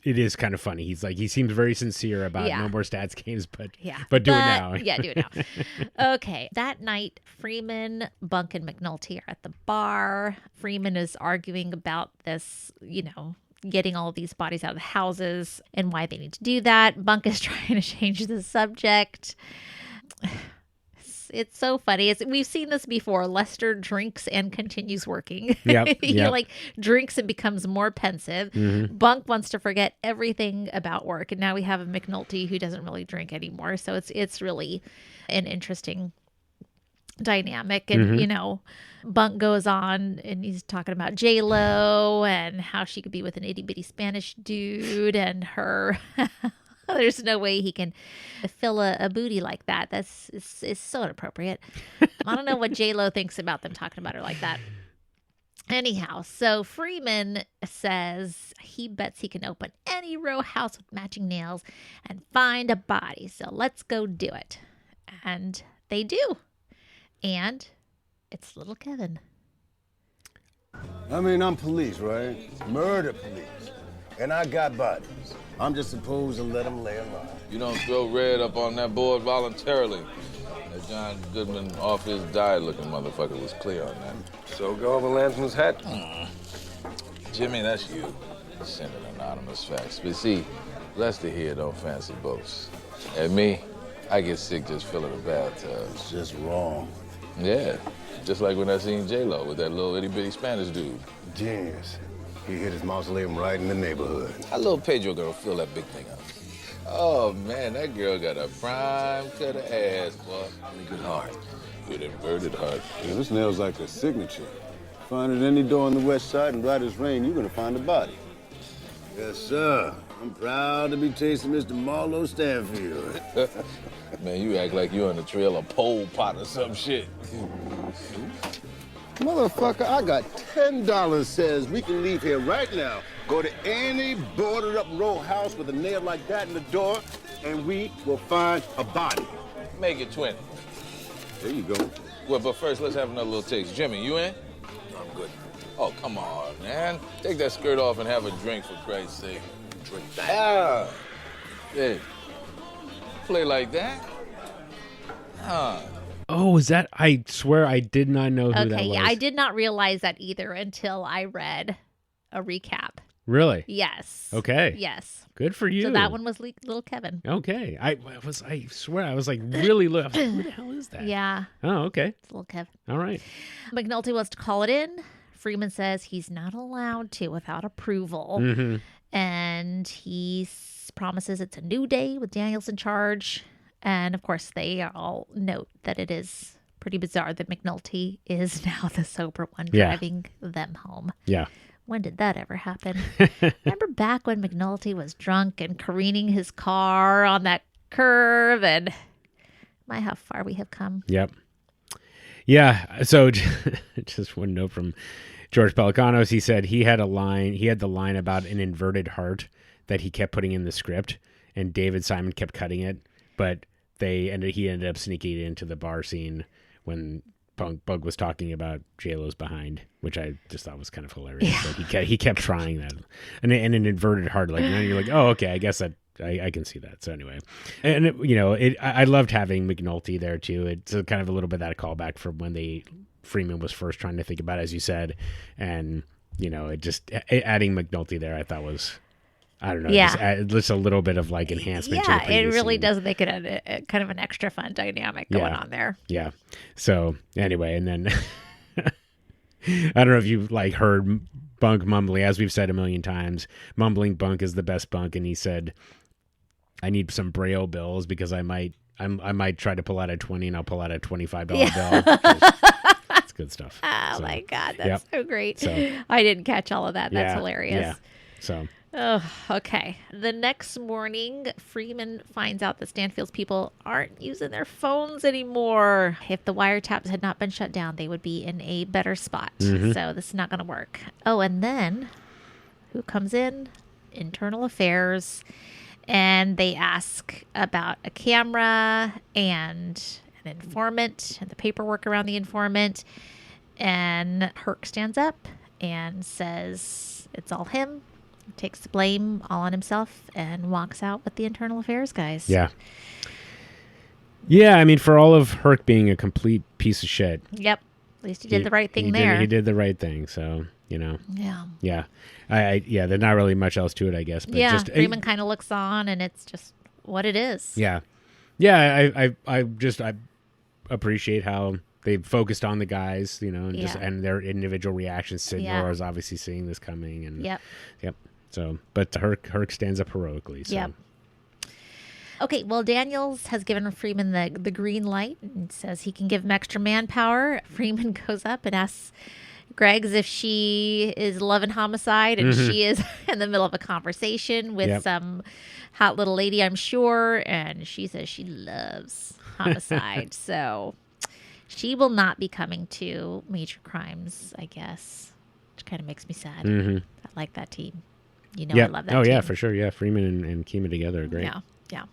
it is kind of funny. He's like, he seems very sincere about no more stats games, but do it now. Do it now. Okay. That night, Freeman, Bunk, and McNulty are at the bar. Freeman is arguing about this, getting all of these bodies out of the houses and why they need to do that. Bunk is trying to change the subject. It's so funny. We've seen this before. Lester drinks and continues working. He drinks and becomes more pensive. Bunk wants to forget everything about work. And now we have a McNulty who doesn't really drink anymore. So it's really an interesting dynamic. And, Bunk goes on and he's talking about J-Lo and how she could be with an itty bitty Spanish dude and her... There's no way he can fill a booty like that. That's so inappropriate. I don't know what J-Lo thinks about them talking about her like that. Anyhow, so Freeman says he bets he can open any row house with matching nails and find a body. So let's go do it. And they do. And it's little Kevin. I mean, I'm police, right? Murder police. And I got bodies. I'm just supposed to let them lay alive. You don't throw Red up on that board voluntarily. That John Goodman off his diet-looking motherfucker was clear on that. So go over Landsman's hat? Jimmy, that's you. Sending anonymous facts. But see, Lester here don't fancy boats. And me, I get sick just filling the bathtub. It's just wrong. Yeah, just like when I seen J-Lo with that little itty-bitty Spanish dude. Genius. He hit his mausoleum right in the neighborhood. How little Pedro gonna fill that big thing up? Oh, man, that girl got a prime cut of ass, boy. And a good heart. Good inverted heart. Yeah, this nail's like a signature. Find it any door on the west side, and right as rain, you're gonna find a body. Yes, sir. I'm proud to be chasing Mr. Marlowe Stanfield. Man, you act like you're on the trail of Pol Pot or some shit. Motherfucker, I got $10 says we can leave here right now, go to any boarded up row house with a nail like that in the door, and we will find a body. Make it 20. There you go. Well, but first, let's have another little taste. Jimmy, you in? I'm good. Oh, come on, man. Take that skirt off and have a drink, for Christ's sake. Drink Ah. Hey. Play like that? Oh, is that? I swear I did not know who that was. Okay, yeah, I did not realize that either until I read a recap. Really? Yes. Okay. Yes. Good for you. So that one was little Kevin. Okay. I swear, I was like really low. I was like, who the hell is that? Yeah. Oh, okay. It's little Kevin. All right. McNulty wants to call it in. Freeman says he's not allowed to without approval. Mm-hmm. And he promises it's a new day with Daniels in charge. And, of course, they all note that it is pretty bizarre that McNulty is now the sober one driving them home. Yeah. When did that ever happen? Remember back when McNulty was drunk and careening his car on that curve? And my, how far we have come. Yep. Yeah. So just one note from George Pelicanos. He said he had the line about an inverted heart that he kept putting in the script, and David Simon kept cutting it. But he ended up sneaking it into the bar scene when Bug was talking about J-Lo's behind, which I just thought was kind of hilarious. Yeah. But he kept trying that, and an inverted heart, like, and you're like, oh, okay, I guess that I can see that. So anyway, and I loved having McNulty there too. It's kind of a little bit that callback from when Freeman was first trying to think about, as you said, and it just adding McNulty there, I thought was. I don't know. Yeah. Just a little bit of like enhancement. Yeah, to the it really scene. does make it a kind of an extra fun dynamic going on there. Yeah. So anyway, and then I don't know if you've like heard Bunk mumbling, as we've said a million times, mumbling Bunk is the best Bunk, and he said, "I need some Braille bills because I might try to pull out a 20 and I'll pull out a $25 bill." That's good stuff. Oh so, my God, that's so great. So, I didn't catch all of that. That's hilarious. Yeah. So. Oh, okay. The next morning, Freeman finds out that Stanfield's people aren't using their phones anymore. If the wiretaps had not been shut down, they would be in a better spot. Mm-hmm. So this is not going to work. Oh, and then who comes in? Internal Affairs. And they ask about a camera and an informant and the paperwork around the informant. And Herc stands up and says it's all him. Takes the blame all on himself and walks out with the Internal Affairs guys. Yeah. Yeah, I mean, for all of Herc being a complete piece of shit. Yep. At least he did the right thing there. He did the right thing, so, Yeah. Yeah. There's not really much else to it, I guess. But yeah, just, Freeman kind of looks on, and it's just what it is. Yeah. Yeah, I appreciate how they focused on the guys, and their individual reactions. Sid Nora is obviously seeing this coming. And Yep. So, but Herc stands up heroically. So. Yep. Okay, well, Daniels has given Freeman the green light and says he can give him extra manpower. Freeman goes up and asks Greggs if she is loving homicide, and she is in the middle of a conversation with some hot little lady, I'm sure, and she says she loves homicide. So she will not be coming to Major Crimes, I guess, which kind of makes me sad. Mm-hmm. I like that team. I love that team. Oh, yeah, for sure. Yeah, Freeman and Kima together are great. Yeah.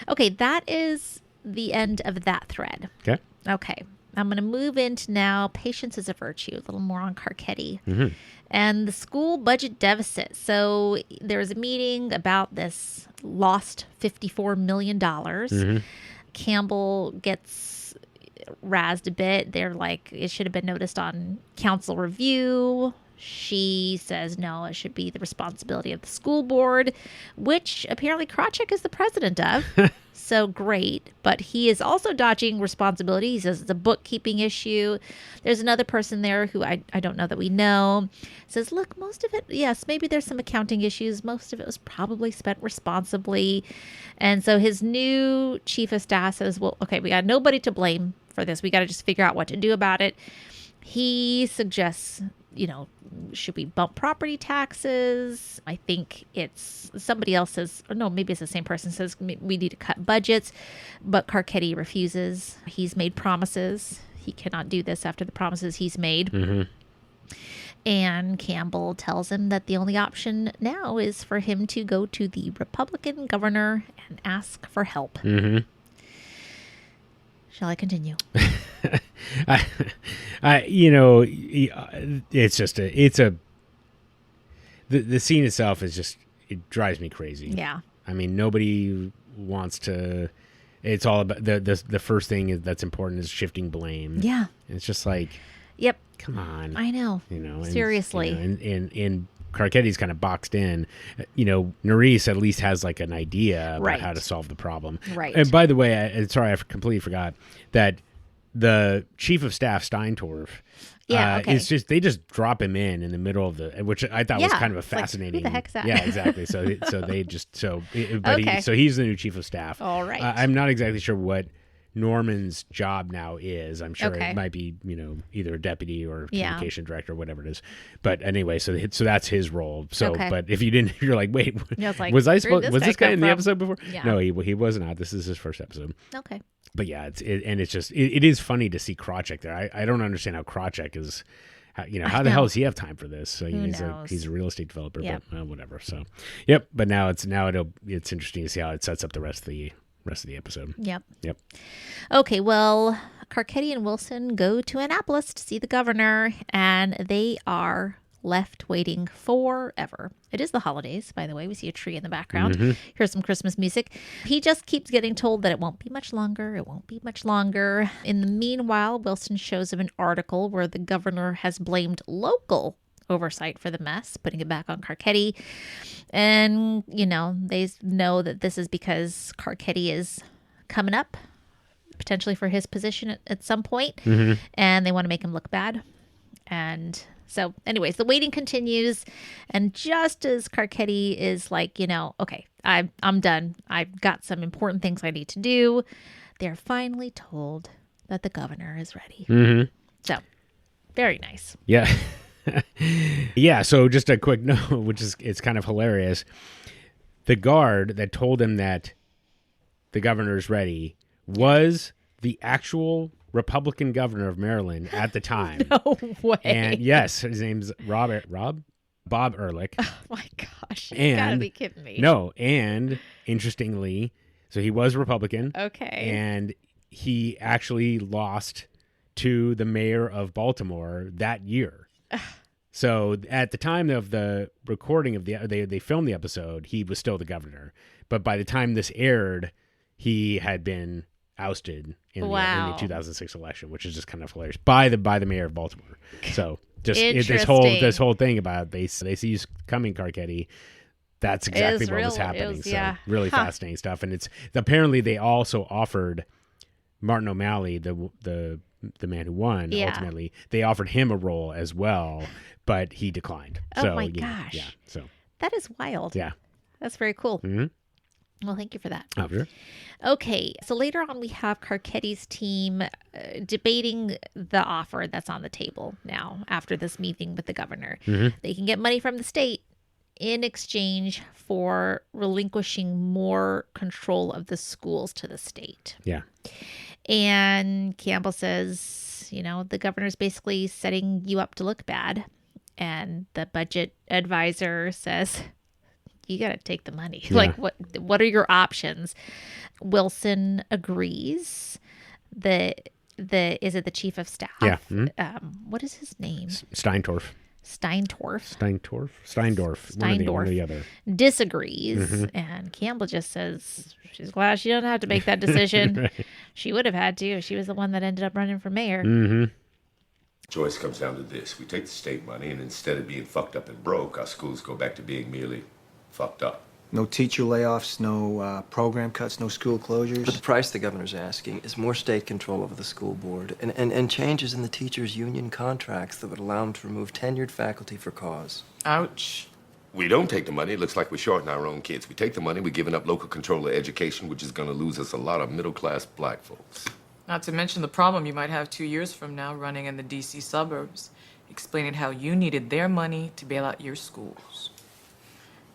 Okay, that is the end of that thread. Okay. Okay. I'm going to move into now patience is a virtue, a little more on Carcetti. Mm-hmm. And the school budget deficit. So there was a meeting about this lost $54 million. Mm-hmm. Campbell gets razzed a bit. They're like, it should have been noticed on council review. She says, no, it should be the responsibility of the school board, which apparently Krawczyk is the president of. So great. But he is also dodging responsibility. He says it's a bookkeeping issue. There's another person there who I don't know that we know. Says, look, most of it, yes, maybe there's some accounting issues. Most of it was probably spent responsibly. And so his new chief of staff says, well, okay, we got nobody to blame for this. We got to just figure out what to do about it. He suggests, should we bump property taxes? I think it's somebody else says, or no, maybe it's the same person says we need to cut budgets, but Carcetti refuses. He's made promises. He cannot do this after the promises he's made. Mm-hmm. And Campbell tells him that the only option now is for him to go to the Republican governor and ask for help. Mm-hmm. Shall I continue? It's just the scene itself is just, it drives me crazy. Yeah. I mean, nobody wants to, it's all about the first thing that's important is shifting blame. Yeah. It's just like, yep. Come on. I know. Seriously. And Carcetti's kind of boxed in. Nerys at least has like an idea about how to solve the problem. Right. And by the way, I completely forgot that the chief of staff Steintorf is just, they just drop him in the middle of which I thought was kind of a fascinating. Like, who the heck's that? Yeah, exactly. So he's the new chief of staff. All right. I'm not exactly sure what Norman's job now is. I'm sure it might be, either a deputy or communication director, whatever it is. But anyway, so that's his role. So, but if you didn't, you're like, wait, was this guy in the episode before? Yeah. No, he was not. This is his first episode. Okay. But yeah, it is funny to see Krawczyk there. I don't understand how Krawczyk is. How the hell does he have time for this? So he's a real estate developer, but whatever. So, yep. But now it's interesting to see how it sets up the rest of the episode. Yep. Okay, well, Carcetti and Wilson go to Annapolis to see the governor, and they are left waiting forever. It is the holidays, by the way. We see a tree in the background. Mm-hmm. Here's some Christmas music. He just keeps getting told that it won't be much longer. It won't be much longer. In the meanwhile, Wilson shows him an article where the governor has blamed local oversight for the mess, putting it back on Carcetti. And, they know that this is because Carcetti is coming up, potentially for his position at some point, mm-hmm. and they want to make him look bad. And so, anyways, the waiting continues. And just as Carcetti is like, okay, I'm done. I've got some important things I need to do, they're finally told that the governor is ready. Mm-hmm. So, very nice. Yeah. Yeah, so just a quick note, it's kind of hilarious. The guard that told him that the governor's ready was the actual Republican governor of Maryland at the time. No way. And yes, his name's Bob Ehrlich. Oh my gosh, you gotta be kidding me. No, and interestingly, so he was Republican. Okay. And he actually lost to the mayor of Baltimore that year. So at the time of the recording of they filmed the episode, he was still the governor. But by the time this aired, he had been ousted in the 2006 election, which is just kind of hilarious by the mayor of Baltimore. So just this whole thing about they see you coming, Carcetti. That's exactly what was happening. Really fascinating stuff. And it's apparently they also offered Martin O'Malley, the man who won, ultimately, they offered him a role as well, but he declined. Oh my gosh. Yeah. So that is wild. Yeah. That's very cool. Mm-hmm. Well, thank you for that. Oh, sure. Okay. So later on, we have Carcetti's team debating the offer that's on the table now after this meeting with the governor. Mm-hmm. They can get money from the state in exchange for relinquishing more control of the schools to the state. Yeah. And Campbell says, the governor's basically setting you up to look bad. And the budget advisor says, you got to take the money. Yeah. Like, what are your options? Wilson agrees. The is it the chief of staff? Yeah. What is his name? Steindorf. One or the other. Disagrees, and Campbell just says she's glad she doesn't have to make that decision. Right. She would have had to. She was the one that ended up running for mayor. Choice comes down to this. We take the state money, and instead of being fucked up and broke, our schools go back to being merely fucked up. No teacher layoffs, no program cuts, no school closures. But the price the governor's asking is more state control over the school board and changes in the teachers' union contracts that would allow them to remove tenured faculty for cause. Ouch. We don't take the money. It looks like we're shorting our own kids. We take the money, we're giving up local control of education, which is going to lose us a lot of middle-class black folks. Not to mention the problem you might have 2 years from now running in the D.C. suburbs, explaining how you needed their money to bail out your schools.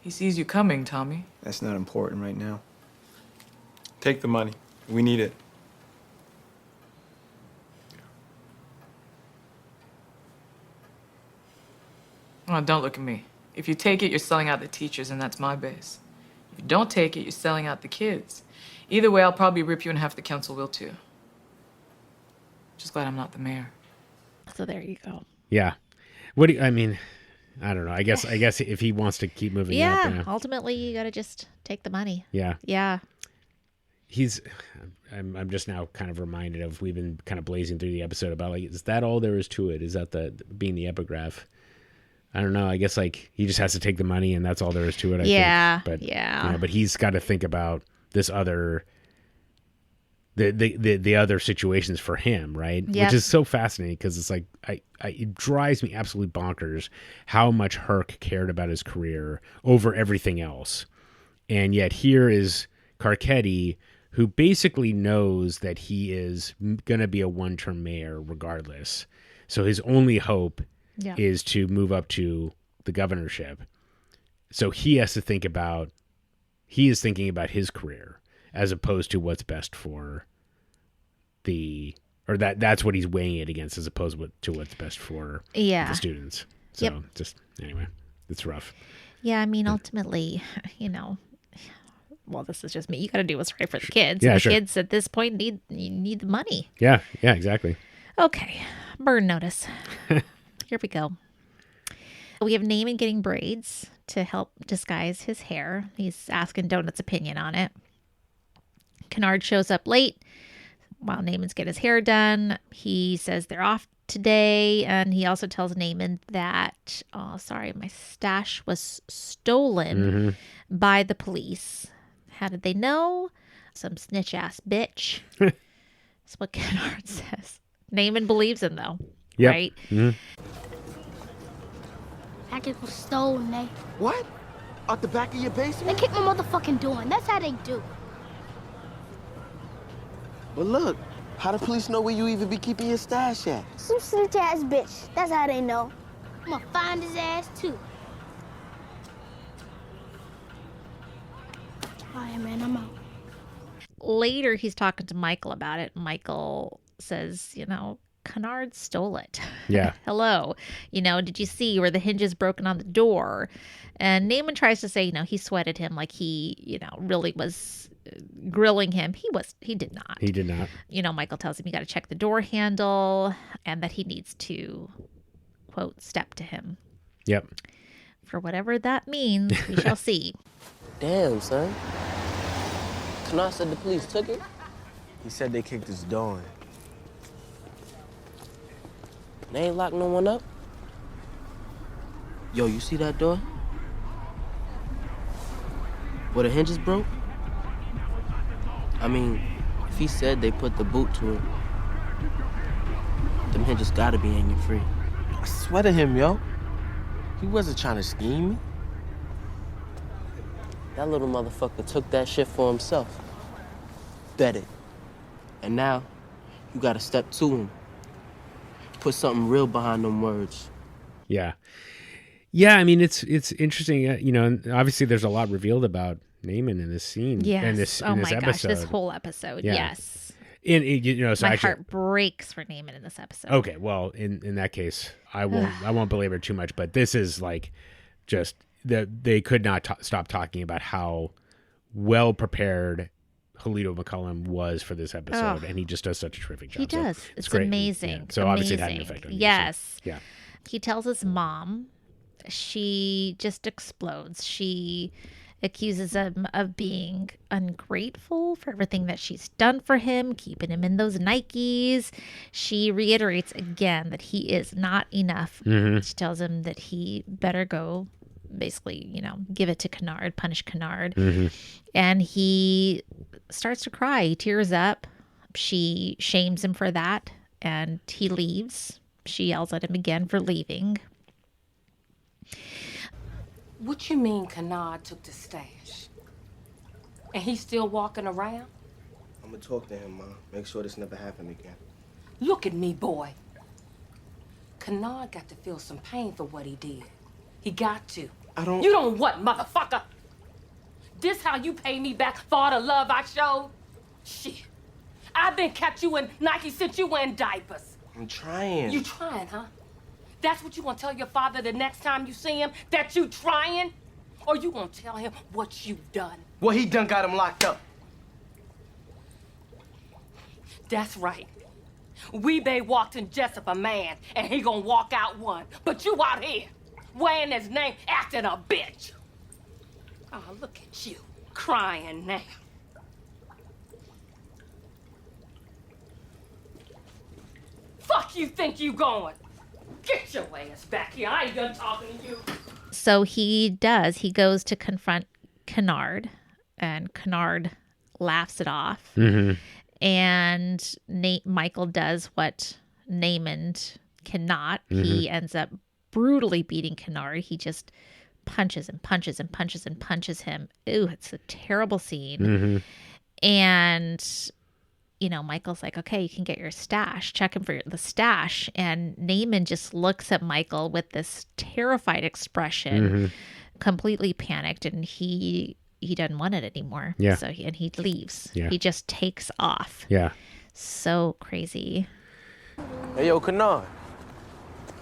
He sees you coming, Tommy. That's not important right now. Take the money. We need it. Oh, don't look at me. If you take it, you're selling out the teachers, and that's my base. If you don't take it, you're selling out the kids. Either way, I'll probably rip you and half the council will too. Just glad I'm not the mayor. So there you go. Yeah. What do you, I mean, I don't know. I guess if he wants to keep moving up. Ultimately, you got to just take the money. Yeah. Yeah. I'm just now kind of reminded of, we've been kind of blazing through the episode about, like, is that all there is to it? Is that being the epigraph? I don't know. I guess, like, he just has to take the money and that's all there is to it. I think. But, but he's got to think about this other, the other situations for him, right? Yep. Which is so fascinating, because it's like, it drives me absolutely bonkers how much Herc cared about his career over everything else. And yet here is Carcetti, who basically knows that he is going to be a one-term mayor regardless. So his only hope is to move up to the governorship. So he has to he is thinking about his career as opposed to what's best for that's what he's weighing it against, as opposed to what's best for the students. So anyway, it's rough. Yeah. I mean, ultimately, well, this is just me. You got to do what's right for the kids. Yeah, the sure. kids at this point need the money. Yeah, exactly. Okay, burn notice. Here we go. We have Namond getting braids to help disguise his hair. He's asking Donut's opinion on it. Kennard shows up late while Namond's getting his hair done. He says they're off today, and he also tells Namond that, my stash was stolen by the police. How did they know? Some snitch-ass bitch. That's what Kennard says. Namond believes him, though. Yep. Right? Package was stolen, eh? What? Out the back of your basement? They kicked my motherfucking door, and that's how they do. But look, how the police know where you even be keeping your stash at? Some snitch-ass bitch. That's how they know. I'm gonna find his ass, too. All right, man, I'm out. Later, he's talking to Michael about it. Michael says, Kennard stole it. Yeah. Hello. Did you see where the hinges broken on the door? And Namond tries to say, he sweated him, like he, really was grilling him. He did not. He did not. Michael tells him you got to check the door handle and that he needs to, quote, step to him. Yep. For whatever that means, we shall see. Damn, son. Kennard said the police took it? He said they kicked his door in. They ain't locked no one up? Yo, you see that door? Where the hinges broke? I mean, if he said they put the boot to it, them hinges gotta be hanging free. I swear to him, yo. He wasn't trying to scheme me. That little motherfucker took that shit for himself. Bet it. And now, you gotta step to him. Put something real behind them words. Yeah. Yeah, I mean, it's interesting, and obviously there's a lot revealed about Namond in this scene. Yes. In this gosh, episode. this whole episode. Yeah. Yes. So my heart breaks for Namond in this episode. Okay, well, in that case, I won't belabor too much, but this is like just they could not stop talking about how well prepared Julito McCullum was for this episode, and he just does such a terrific job. He does. So it's great. amazing. Yeah. So obviously it had an effect on you. Yes. So, yeah. He tells his mom. She just explodes. She accuses him of being ungrateful for everything that she's done for him, keeping him in those Nikes. She reiterates again that he is not enough. Mm-hmm. She tells him that he better go, basically, give it to Kennard, punish Kennard. Mm-hmm. And he starts to cry. He tears up. She shames him for that, and he leaves. She yells at him again for leaving. What you mean Kennard took the stash? And he's still walking around? I'm gonna talk to him, Mom. Make sure this never happened again. Look at me, boy. Kennard got to feel some pain for what he did. He got to. You don't what, motherfucker? This how you pay me back for all the love I showed? Shit. I've been kept you in Nike since you were in diapers. I'm trying. You trying, huh? That's what you gonna tell your father the next time you see him? That you trying? Or you gonna tell him what you've done? Well, he done got him locked up. That's right. Weebay walked in Jessup a man, and he gonna walk out one. But you out here, wearing his name, acting a bitch. Oh, look at you, crying now. Fuck you think you going? Get your ass back here. I ain't done talking to you. So he does. He goes to confront Kennard, and Kennard laughs it off. Mm-hmm. And Michael does what Namond cannot. Mm-hmm. He ends up brutally beating Kennard. He just punches and punches and punches and punches him. Ooh, it's a terrible scene. Mm-hmm. And Michael's like, okay, you can get your stash. Check him for the stash. And Namond just looks at Michael with this terrified expression, completely panicked, and he doesn't want it anymore. Yeah. So he leaves. Yeah. He just takes off. Yeah. So crazy. Hey, yo, Kennard.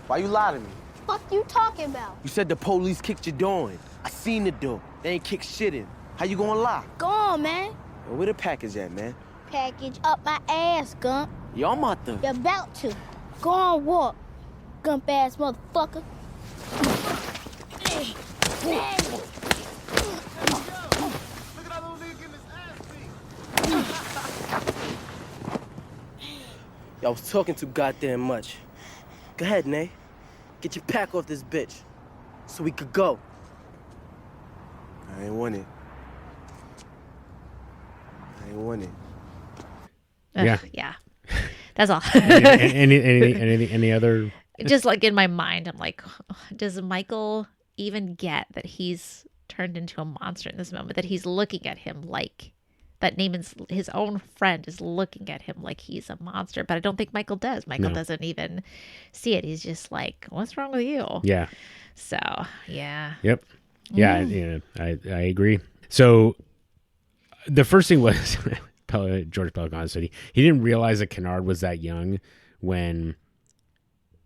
Why you lie to me? Fuck you talking about? You said the police kicked your door in. I seen the door. They ain't kicked shit in. How you gonna lie? Go on, man. Yo, where the package at, man? Package up my ass, Gump. Yo, I'm out there. You're about to. Go on, walk. Gump ass motherfucker. Yo, I was talking too goddamn much. Go ahead, Nay. Get your pack off this bitch so we could go. I ain't want it. Yeah. Yeah. That's all. Any other? Just like in my mind, I'm like, does Michael even get that he's turned into a monster in this moment? That he's looking at him like that Namond's his own friend is looking at him like he's a monster. But I don't think Michael does. Michael doesn't even see it. He's just like, what's wrong with you? Yeah. So yeah. Yep. Yeah. I agree. So the first thing was George Pelican said he didn't realize that Kennard was that young when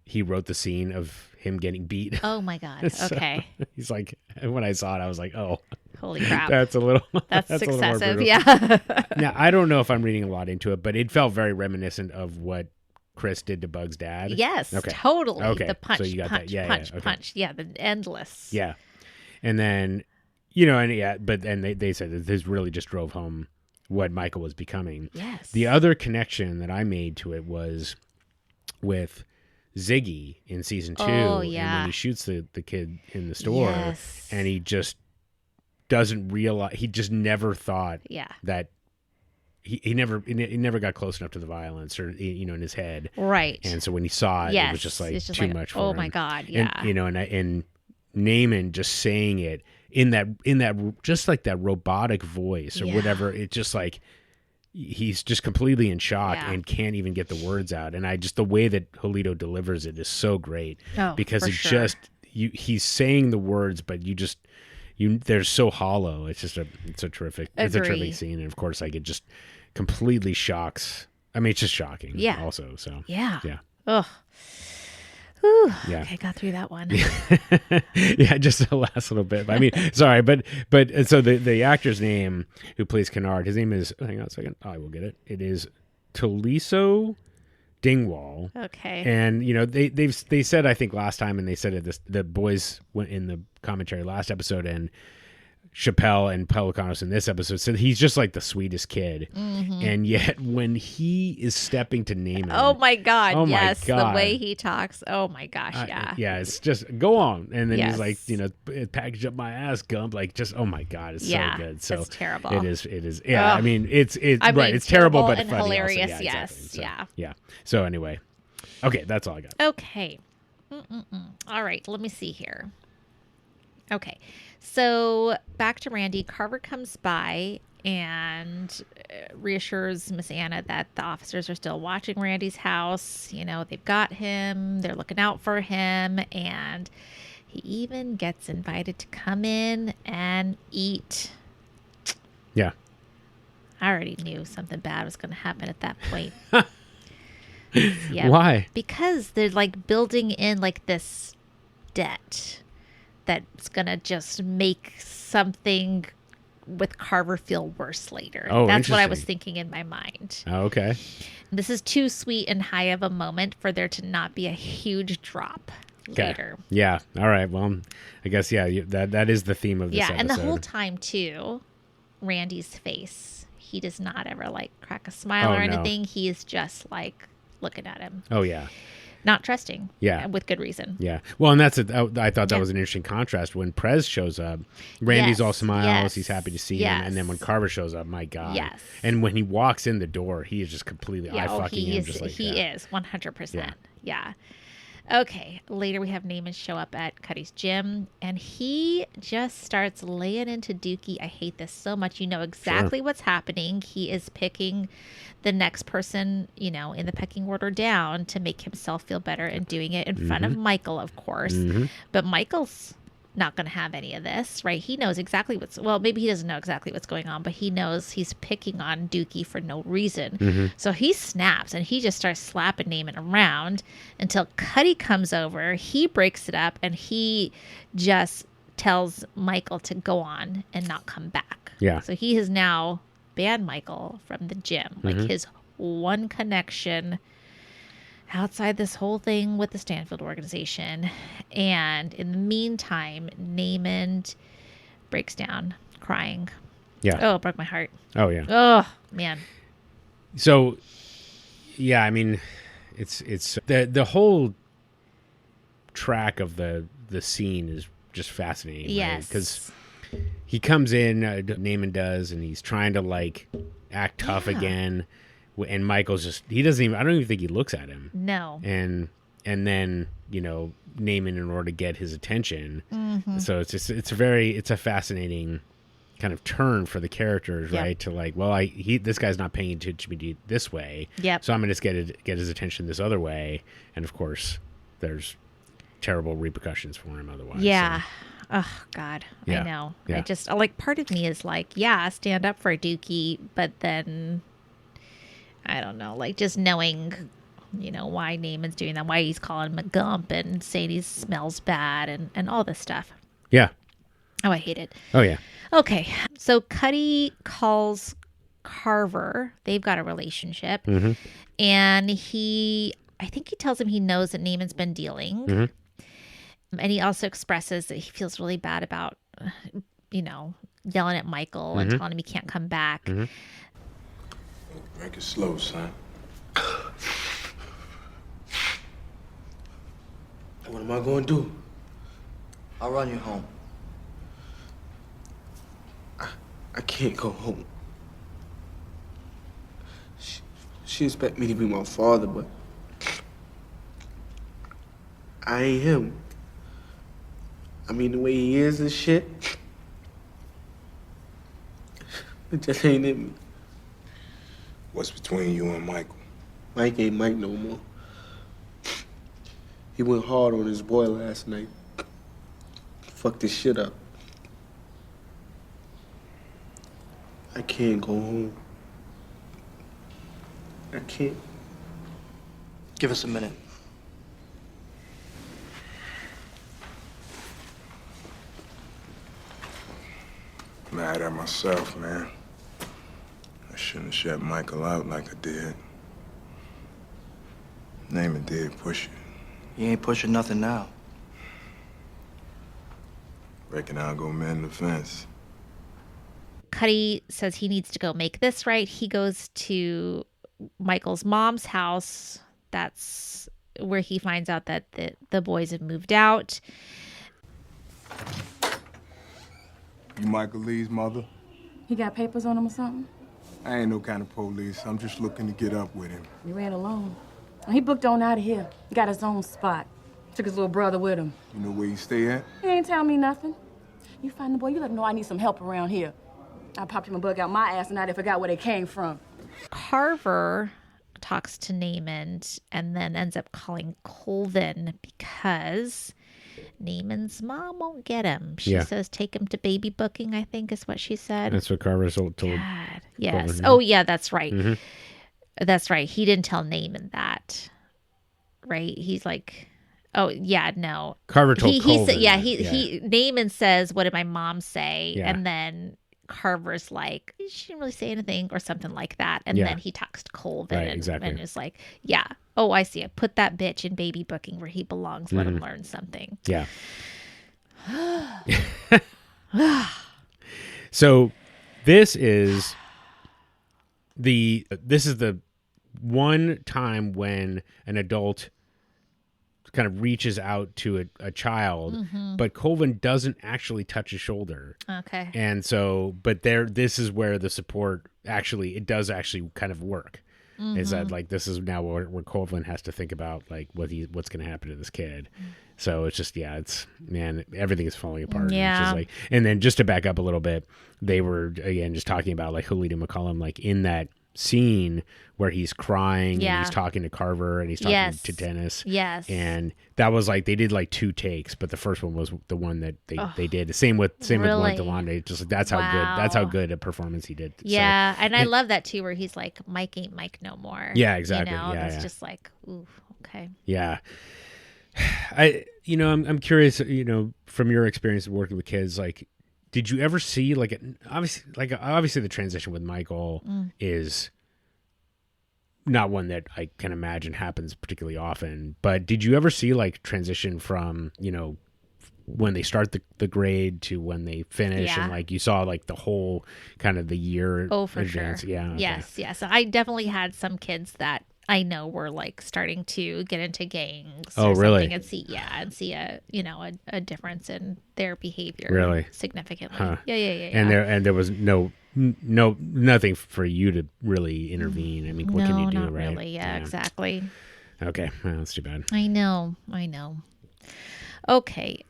he wrote the scene of him getting beat. Oh my God. So Okay. He's like, when I saw it, I was like, oh, holy crap. That's a little, that's a little more excessive. brutal. Yeah. Now, I don't know if I'm reading a lot into it, but it felt very reminiscent of what Chris did to Bug's dad. Yes, Okay. totally. Okay. The punch, So you got punch, that. Yeah, punch, yeah. Okay. punch. Yeah, the endless. Yeah. And then, but they said that this really just drove home what Michael was becoming. Yes. The other connection that I made to it was with Ziggy in season 2. Oh, And yeah. when he shoots the kid in the store, Yes. and he just doesn't realize, he just never thought Yeah. that he never got close enough to the violence, or in his head. Right. And so when he saw it, it was Yes. just like It's just too like, much for oh him. my God, yeah. And Namond just saying it in that just like that robotic voice or Yeah. whatever. It's just like he's just completely in shock Yeah. and can't even get the words out. And the way that Julito delivers it is so great, Oh, because for it sure. he's saying the words, but they're so hollow. It's a terrific Agree. scene. And of course, like, it just completely shocks. I mean, it's just shocking. Yeah. Also, so Yeah. yeah. Ugh. Whew. Yeah. Okay, got through that one. Yeah, just the last little bit. I mean, sorry, but so the actor's name who plays Kennard, his name is, hang on a second, I will get it. It is Toliso Dingwall. Okay. And they said, I think last time, and they said it, the boys went in the commentary last episode, and Chappelle and Pelicanos in this episode said he's just like the sweetest kid. Mhm. And yet when he is stepping to Namond, Oh my God! oh my Yes, God. the way he talks. Oh my gosh! Yeah. Yeah, it's just go on, and then he's Yes. like, package up my ass, Gump. Like, just oh my God, it's Yeah, so good. So it's terrible. It is. Yeah, Ugh. I mean, it's I right. mean, It's terrible, but and funny hilarious. Also. Yeah, Yes. exactly. So, Yeah. yeah. So anyway, okay, that's all I got. Okay. All right. Let me see here. Okay. So back to Randy. Carver comes by and reassures Miss Anna that the officers are still watching Randy's house. They've got him. They're looking out for him. And he even gets invited to come in and eat. Yeah. I already knew something bad was going to happen at that point. Why? Because they're like building in like this debt that's going to just make something with Carver feel worse later. Oh, that's what I was interesting. thinking in my mind. Oh, okay. This is too sweet and high of a moment for there to not be a huge drop Okay. later. Yeah. All right. Well, I guess that is the theme of this Yeah, episode. and the whole time too, Randy's face, he does not ever like crack a smile Oh, or no. anything. He is just like looking at him. Oh yeah. Not trusting. Yeah. With good reason. Yeah. Well, and I thought that Yeah. was an interesting contrast when Prez shows up. Randy's Yes, all smiles. yes, He's happy to see him. yes. And then when Carver shows up, my God. Yes. And when he walks in the door, he is just completely eye fucking he him. is. Just like He that. is 100%. Yeah. Okay. Later, we have Namond show up at Cuddy's gym, and he just starts laying into Dukie. I hate this so much. You know exactly what's happening. He is picking the next person, in the pecking order down to make himself feel better, and doing it in front of Michael, of course. Mhm. But Michael's not going to have any of this, right? He knows exactly maybe he doesn't know exactly what's going on, but he knows he's picking on Dukie for no reason. Mhm. So he snaps and he just starts slapping Namond around until Cuddy comes over. He breaks it up and he just tells Michael to go on and not come back. Yeah. So he has now banned Michael from the gym. Like Mhm. his one connection outside this whole thing with the Stanfield organization. And in the meantime, Namond breaks down crying. Yeah. Oh, it broke my heart. Oh, yeah. Oh, man. So, yeah, I mean, it's the whole track of the scene is just fascinating. Yes. Because he comes in, Namond does, and he's trying to like act tough again. And Michael's I don't even think he looks at him. No. And then, Namond in order to get his attention. Mhm. So it's a fascinating kind of turn for the characters, Yep. right? To like, well, this guy's not paying attention to me this way. Yep. So I'm going to get his attention this other way. And of course, there's terrible repercussions for him otherwise. Yeah. So. Oh, God. Yeah. I know. Yeah. I just, part of me is like, yeah, stand up for Dukie, but then, I don't know, just knowing, why Namond's doing that, why he's calling him a gump and saying he smells bad and all this stuff. Yeah. Oh, I hate it. Oh, yeah. Okay. So Cuddy calls Carver. They've got a relationship. Mhm. And I think he tells him he knows that Namond's been dealing. Mhm. And he also expresses that he feels really bad about, yelling at Michael and Mhm. telling him he can't come back. Mhm. Drink it slow, son. What am I going to do? I'll run you home. I can't go home. She expect me to be my father, but I ain't him. I mean, the way he is and shit, it just ain't in me. What's between you and Michael? Mike ain't Mike no more. He went hard on his boy last night. Fucked his shit up. I can't go home. I can't. Give us a minute. mad at myself, man. I shouldn't have shut Michael out like I did. Namond did push it. He ain't pushing nothing now. Reckon I'll go mend the fence. Cuddy says he needs to go make this right. He goes to Michael's mom's house. That's where he finds out that the boys have moved out. You Michael Lee's mother? He got papers on him or something? I ain't no kind of police. I'm just looking to get up with him. He ran alone. He booked on out of here. He got his own spot. Took his little brother with him. You know where you stay at? He ain't tell me nothing. You find the boy, you let him know I need some help around here. I popped him a bug out my ass and I forgot where they came from. Carver talks to Namond and then ends up calling Colvin because Namond's mom won't get him. She says take him to baby booking, I think is what she said. That's what Carver told. God. Yes. Colvin, Oh, yeah, that's right. Mm-hmm. That's right. He didn't tell Namond that. Right? He's like, oh, yeah, no. Carver told Colvin. Said, Namond says, what did my mom say? Yeah. And then Carver's like, she didn't really say anything or something like that. And then he talks to Colvin and is like, yeah, oh, I see it. Put that bitch in baby booking where he belongs. Let him learn something. Yeah. So this is the one time when an adult kind of reaches out to a child, but Colvin doesn't actually touch his shoulder. Okay. And so, but this is where the support it does actually kind of work. Is that like, this is now where Colvin has to think about like what's going to happen to this kid. So it's just, everything is falling apart. Yeah. And, it's just like, and then just to back up a little bit, they were again, just talking about like Halida McCollum, like in that scene where he's crying and he's talking to Carver and he's talking to Dennis. Yes. And that was like, they did like 2 takes, but the first one was the one that they did. Same with one Delonde. Just like, that's how good a performance he did. Yeah. So, and I love that too, where he's like, Mike ain't Mike no more. Yeah, exactly. You know, yeah, that's just like, ooh, okay. Yeah. I'm curious, from your experience of working with kids, like, did you ever see obviously the transition with Michael is not one that I can imagine happens particularly often, but did you ever see like transition from, when they start the grade to when they finish and like you saw like the whole kind of the year for advance? Sure. Yeah. Okay. Yes. I definitely had some kids that I know were like starting to get into gangs. Oh, really? And see a difference in their behavior. Really? Significantly. Huh. Yeah. And there was nothing for you to really intervene. I mean, what can you do, not right? Really. Yeah, exactly. Okay. Well, that's too bad. I know. Okay.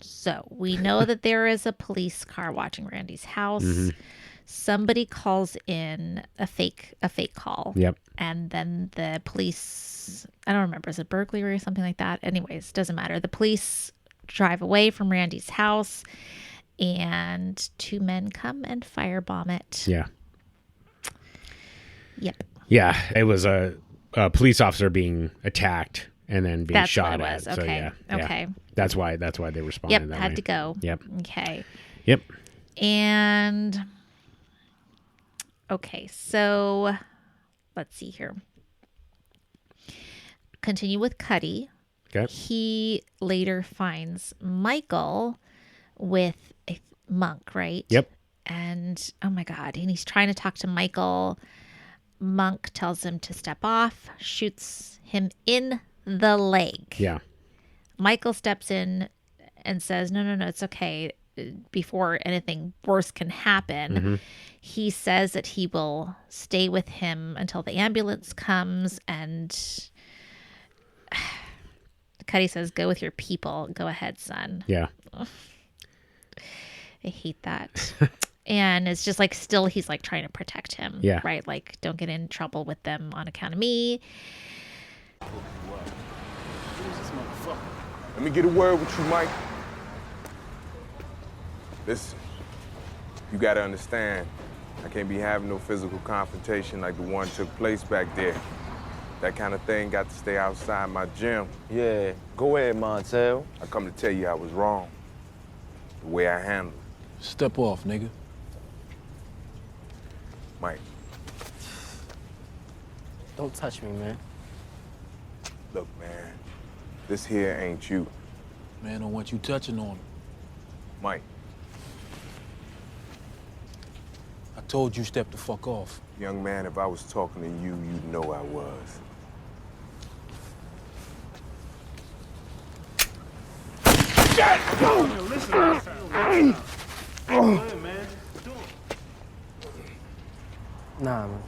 So we know that there is a police car watching Randy's house. Somebody calls in a fake call. Yep. And then the police, I don't remember, is it burglary or something like that? Anyways, doesn't matter. The police drive away from Randy's house and 2 men come and firebomb it. Yeah. Yep. Yeah. It was a police officer being attacked and then being shot what it at. was. So, Okay. Okay. That's why they responded. Yep. That Had way. to go. Yep. Okay. Yep. And okay, so let's see here. Continue with Cuddy. Okay. He later finds Michael with a monk, right? Yep. And oh my God, and he's trying to talk to Michael. Monk tells him to step off, shoots him in the leg. Yeah. Michael steps in and says, no, it's okay. Before anything worse can happen, he says that he will stay with him until the ambulance comes. And Cuddy says, go with your people. Go ahead, son. Yeah. Ugh. I hate that. And it's just like, still, he's like trying to protect him. Yeah. Right? Like, don't get in trouble with them on account of me. Let me get a word with you, Mike. Listen, you gotta understand, I can't be having no physical confrontation like the one took place back there. That kind of thing got to stay outside my gym. Yeah, go ahead, Montel. I come to tell you I was wrong. The way I handled Step off, nigga. Mike, Don't touch me, man. look, man. This here ain't you. Man, don't want you touching on him. Mike, I told you step the fuck off. young man, if I was talking to you, you'd know I was. Nah, man.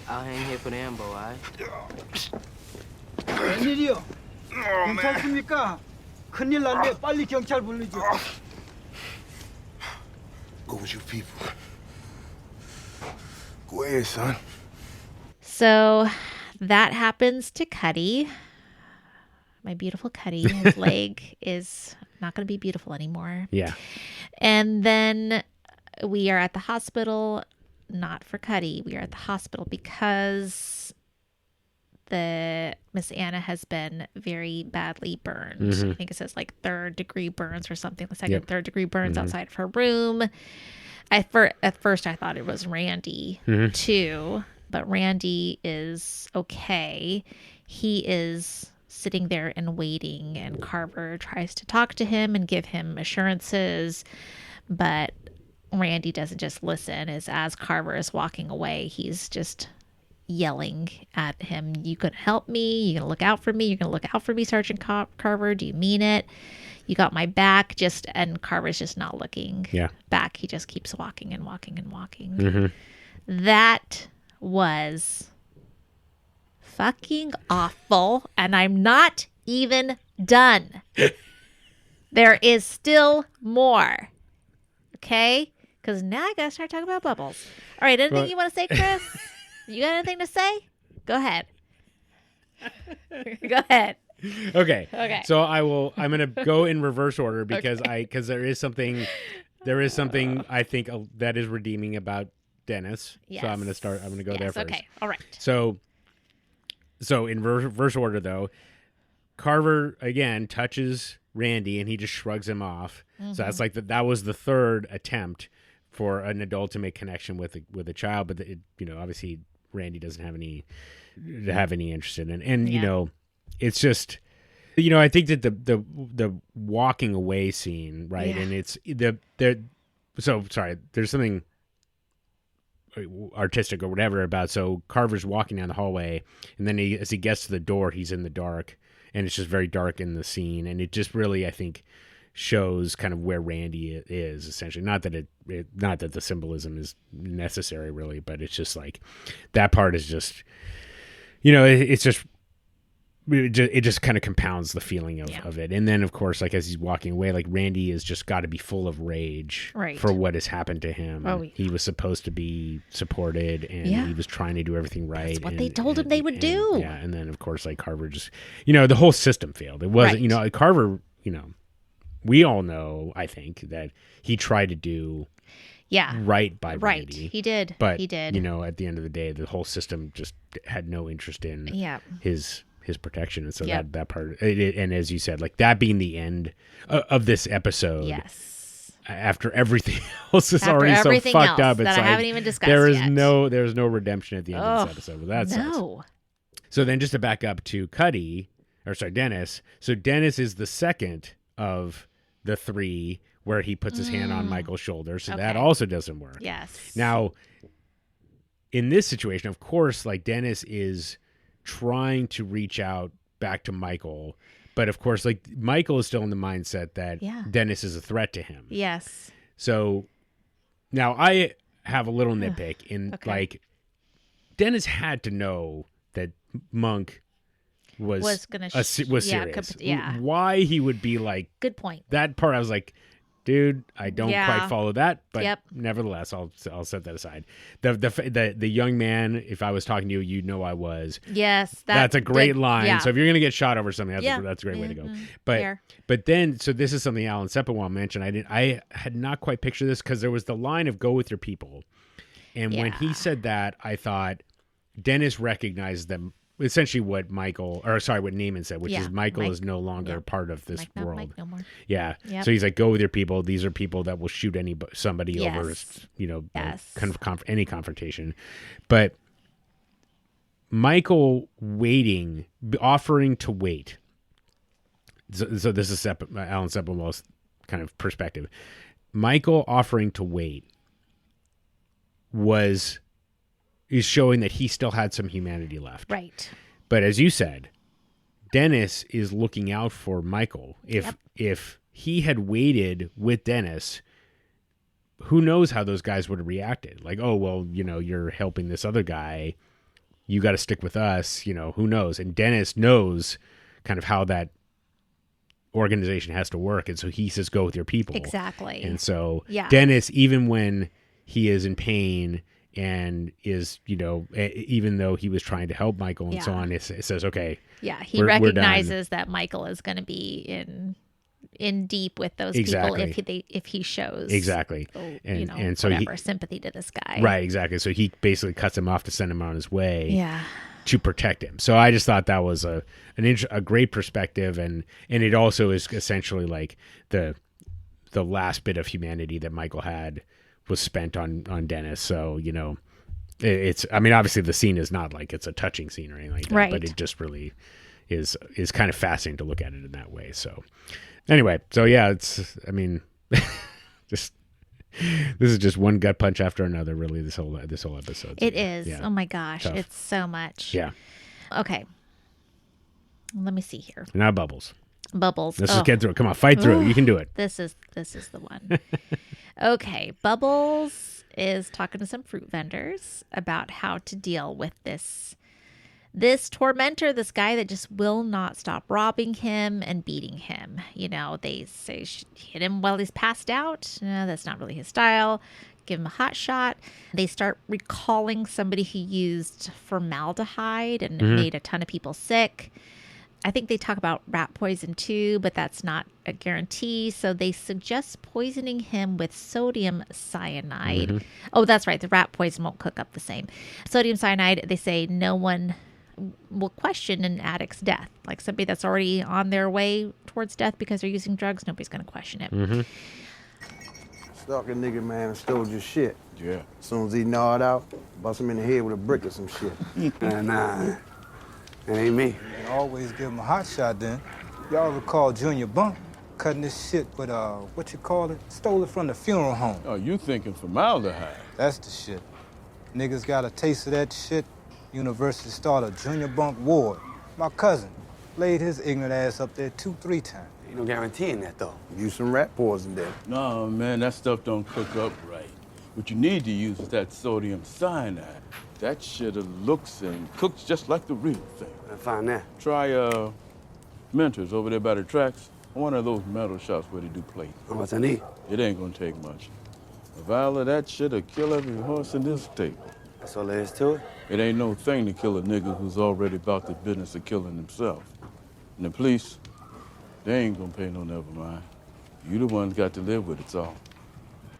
I'll hang here for the ambo, alright? 웬일이요? 괜찮습니까? 큰일 났네. 빨리 경찰 부르죠. Go with your people. Go ahead, son. So that happens to Cuddy. My beautiful Cuddy. His leg is not going to be beautiful anymore. Yeah. And then we are at the hospital, not for Cuddy. We are at the hospital because the Miss Anna has been very badly burned. Mhm. I think it says like 3rd-degree burns or something. The second, Yep. 3rd-degree burns Mhm. outside of her room. At first, I thought it was Randy too, but Randy is okay. He is sitting there and waiting, and Carver tries to talk to him and give him assurances, but Randy doesn't just listen. As Carver is walking away, he's just yelling at him, "You gonna help me? You gonna look out for me? You're gonna look out for me, Sergeant Carver? Do you mean it? You got my back?" And Carver's just not looking back. He just keeps walking and walking and walking. Mhm. That was fucking awful, and I'm not even done. There is still more. Okay? Because now I gotta start talking about bubbles. All right, anything Well- you want to say, Chris? You got anything to say? Go ahead. Go ahead. Okay. Okay. So I'm going to go in reverse order because there is something I think that is redeeming about Dennis. Yes. So I'm going to go there first. Okay. All right. So in reverse order though, Carver again touches Randy and he just shrugs him off. So that's like that was the 3rd attempt for an adult to make connection with a child, but obviously Randy doesn't have any interest in it. And it's just I think that the walking away scene, right? Yeah. And it's there's something artistic or whatever about, so Carver's walking down the hallway and then as he gets to the door, he's in the dark and it's just very dark in the scene, and it just really, I think, shows kind of where Randy is essentially. Not that not that the symbolism is necessary really, but it's just like that part is just it just kind of compounds the feeling of it. And then of course, like as he's walking away, like Randy has just got to be full of rage for what has happened to him. Oh, he was supposed to be supported and he was trying to do everything right. That's what they told him they would do. Yeah. And then of course, like Carver just, the whole system failed. It wasn't, Carver, we all know, I think, that he tried to do right by Randy. He did. But, he did. At the end of the day, the whole system just had no interest in his protection. And so that part, and as you said, like that being the end of this episode. Yes. After everything else is already so fucked up. It's that I like, haven't even discussed there's yet. no redemption at the end of this episode. Well, that sucks. No. So then just to back up to Dennis. So Dennis is the second of the 3 where he puts his hand on Michael's shoulder. So that also doesn't work. Yes. Now, in this situation, of course, like Dennis is trying to reach out back to Michael, but of course, like Michael is still in the mindset that Dennis is a threat to him. Yes. So now I have a little nitpick in like Dennis had to know that Monk was serious. Why he would be like, good point. That part I was like, dude, I don't quite follow that, but nevertheless, I'll set that aside. The young man, if I was talking to you, you'd know I was. Yes, that's a great line. Yeah. So if you're gonna get shot over something, that's a great way to go. But then, so this is something Alan Sepinwall mentioned. I had not quite pictured this because there was the line of "Go with your people," And when he said that, I thought Dennis recognized them. Essentially what Namond said, which is Michael is no longer part of this world. Mike no more. Yeah. Yep. So he's like, go with your people. These are people that will shoot somebody over, any confrontation. But Michael offering to wait. So this is Alan Sepinwall's kind of perspective. Michael offering to wait is showing that he still had some humanity left. Right. But as you said, Dennis is looking out for Michael. If he had waited with Dennis, who knows how those guys would have reacted? Like, oh, well, you're helping this other guy. You got to stick with us. Who knows? And Dennis knows kind of how that organization has to work. And so he says, go with your people. Exactly. And so Dennis, even when he is in pain and is, even though he was trying to help Michael and so on, it says, okay. Yeah, he recognizes that Michael is going to be in deep with those people if he shows and so sympathy to this guy. Right, exactly. So he basically cuts him off to send him on his way to protect him. So I just thought that was a great perspective, and it also is essentially like the last bit of humanity that Michael had was spent on Dennis. So, it's, obviously the scene is not like it's a touching scene or anything like that, but it just really is kind of fascinating to look at it in that way. So anyway, it's, this is just one gut punch after another, really, this whole episode. It is. Yeah. Oh my gosh. Tough. It's so much. Yeah. Okay. Let me see here. Now Bubbles. Let's just get through it. Come on, fight through it. You can do it. This is the one. Okay. Bubbles is talking to some fruit vendors about how to deal with this tormentor, this guy that just will not stop robbing him and beating him. They say hit him while he's passed out. No, that's not really his style. Give him a hot shot. They start recalling somebody who used formaldehyde and made a ton of people sick. I think they talk about rat poison too, but that's not a guarantee. So they suggest poisoning him with sodium cyanide. Oh, that's right. The rat poison won't cook up the same. Sodium cyanide, they say no one will question an addict's death. Like somebody that's already on their way towards death because they're using drugs, nobody's going to question it. Stalk a nigga, man, and stole your shit. Yeah. As soon as he gnawed out, bust him in the head with a brick or some shit. Nah, that ain't me. Always give him a hot shot then. Y'all recall Junior Bump cutting this shit with, what you call it? Stole it from the funeral home. Oh, you thinking formaldehyde. That's the shit. Niggas got a taste of that shit. University started a Junior Bump ward. My cousin laid his ignorant ass up there 2-3 times. Ain't no guaranteeing that, though. Use some rat poison there. No, man, that stuff don't cook up right. What you need to use is that sodium cyanide. That shit looks and cooks just like the real thing. I find that. Try, Mentors over there by the tracks. One of those metal shops where they do plate. How much I need? It ain't gonna take much. A vial of that shit'll kill every horse in this state. That's all there is to it? It ain't no thing to kill a nigga who's already about the business of killing himself. And the police, they ain't gonna pay no never mind. You the ones got to live with it's all.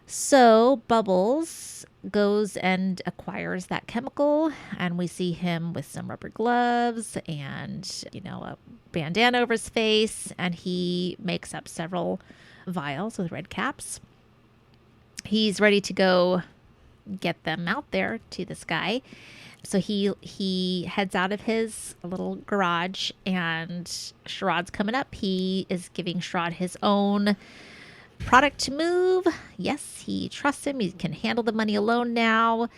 So Bubbles goes and acquires that chemical, and we see him with some rubber gloves and, a bandana over his face, and he makes up several vials with red caps. He's ready to go get them out there to this guy. So he heads out of his little garage, and Sherrod's coming up. He is giving Sherrod his own product to move. Yes, he trusts him. He can handle the money alone now.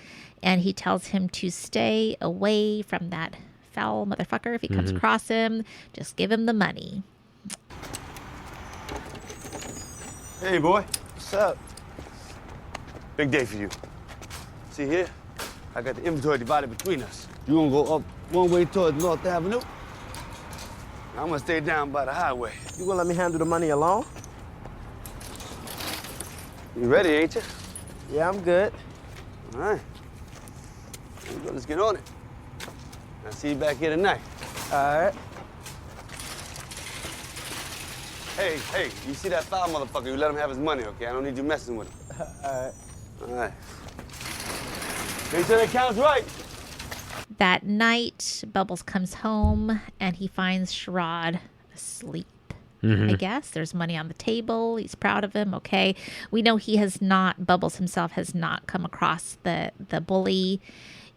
And he tells him to stay away from that foul motherfucker. If he comes across him, just give him the money. Hey, boy. What's up? Big day for you. See here? I got the inventory divided between us. You gonna go up one way towards North Avenue. I'm gonna stay down by the highway. You gonna let me handle the money alone? You ready, ain't you? Yeah, I'm good. All right. Well, let's get on it. I'll see you back here tonight. All right. Hey, you see that foul motherfucker? You let him have his money, okay? I don't need you messing with him. All right. All right. They said it counts right. That night, Bubbles comes home and he finds Sherrod asleep. I guess there's money on the table. He's proud of him. Okay. We know he has not, Bubbles himself has not come across the bully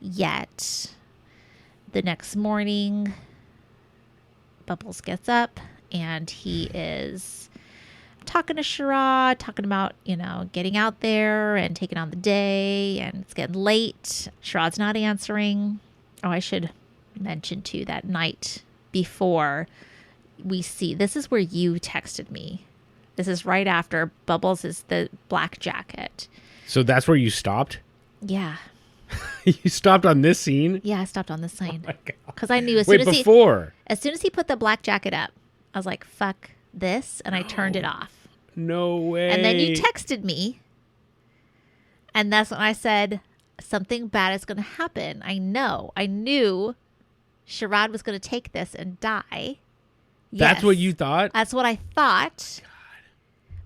yet. The next morning, Bubbles gets up and he is talking to Sherrod, talking about, getting out there and taking on the day, and it's getting late. Sherrod's not answering. Oh, I should mention too, that night before we see, this is where you texted me. This is right after Bubbles is the black jacket. So that's where you stopped? Yeah. You stopped on this scene? Yeah, I stopped on this scene. Because I knew as Wait, soon as before? as soon as he put the black jacket up, I was like, fuck this, and I turned it off. No way. And then you texted me, and that's when I said, something bad is going to happen. I knew Sherrod was going to take this and die. That's Yes. what you thought? That's what I thought.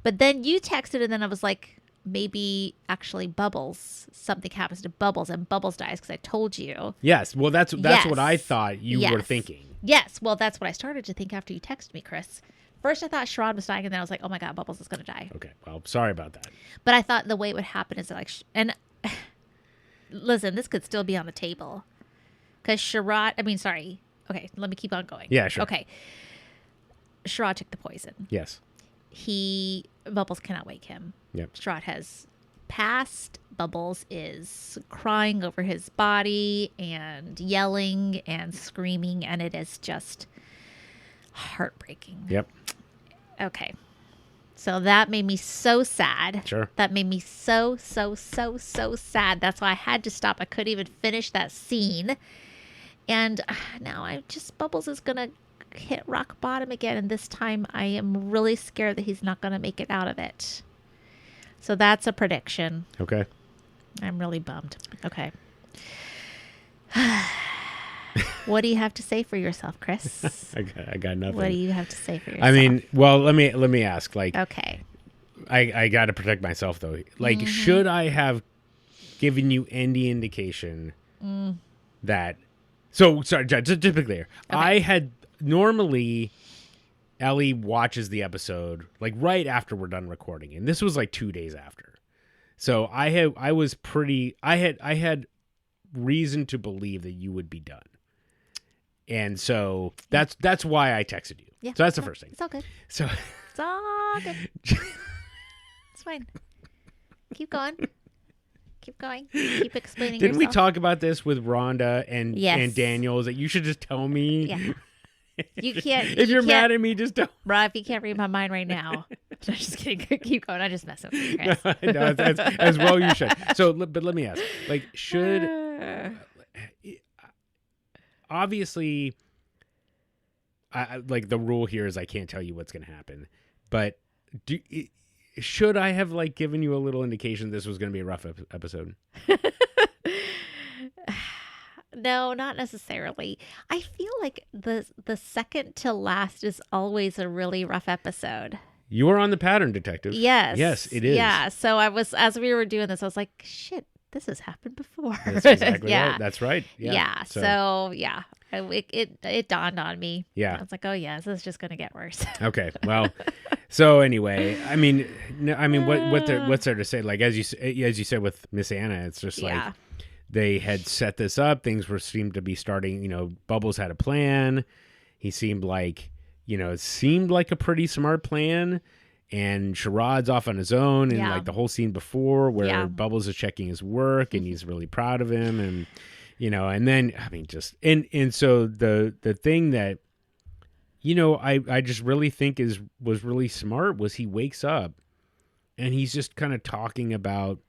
But then you texted, and then I was like, maybe actually Bubbles, something happens to Bubbles, and Bubbles dies because I told you. Yes. Well, that's Yes. what I thought you were thinking. Yes. Well, that's what I started to think after you texted me, Chris. First, I thought Sherrod was dying, and then I was like, oh my God, Bubbles is going to die. Okay. Well, sorry about that. But I thought the way it would happen is like, and listen, this could still be on the table. Because sorry. Okay, let me keep on going. Yeah, sure. Okay. Sherrod took the poison. Yes. Bubbles cannot wake him. Yep. Sherrod has passed. Bubbles is crying over his body and yelling and screaming, and it is just heartbreaking. Yep. Okay. So that made me so sad. Sure. That made me so sad. That's why I had to stop. I couldn't even finish that scene. And now Bubbles is going to hit rock bottom again. And this time I am really scared that he's not going to make it out of it. So that's a prediction. Okay. I'm really bummed. Okay. What do you have to say for yourself, Chris? I got nothing. What do you have to say for yourself? I mean, well, let me ask. Like, okay. I got to protect myself though. Like, should I have given you any indication that? So sorry, just to be clear, Okay. I had normally Ellie watches the episode like right after we're done recording, and this was like 2 days after. So I had reason to believe that you would be done. And so that's why I texted you. Yeah. So that's the first thing. It's all good. So It's all good. It's fine. Keep going. Keep going. Keep explaining didn't we yourself. talk about this with Rhonda and Yes. Daniel? Is that you should just tell me? Yeah. You can't. If you're mad at me, just tell. Rob, you can't read my mind right now. I'm just kidding. Keep going. I just messing with you, Chris. No, as well you should. So, but let me ask, like, should obviously, like the rule here is I can't tell you what's going to happen, but should I have like given you a little indication this was going to be a rough episode? No, not necessarily. I feel like the second to last is always a really rough episode. You are on the pattern, detective. Yes. Yes, it is. Yeah. So as we were doing this, I was like, shit, this has happened before. That's exactly Yeah. right. That's right. Yeah. Yeah. So yeah, it dawned on me. Yeah. I was like, oh yeah, this is just gonna get worse. Okay. Well, so anyway, I mean, what's there to say? Like as you said with Miss Anna, it's just like Yeah. they had set this up. Things seemed to be starting. You know, Bubbles had a plan. He seemed like it seemed like a pretty smart plan. And Sherrod's off on his own, and Yeah. like the whole scene before where Yeah. Bubbles is checking his work, and he's really proud of him, and and then I mean just and so the thing that I just really think was really smart was he wakes up, and he's just kind of talking about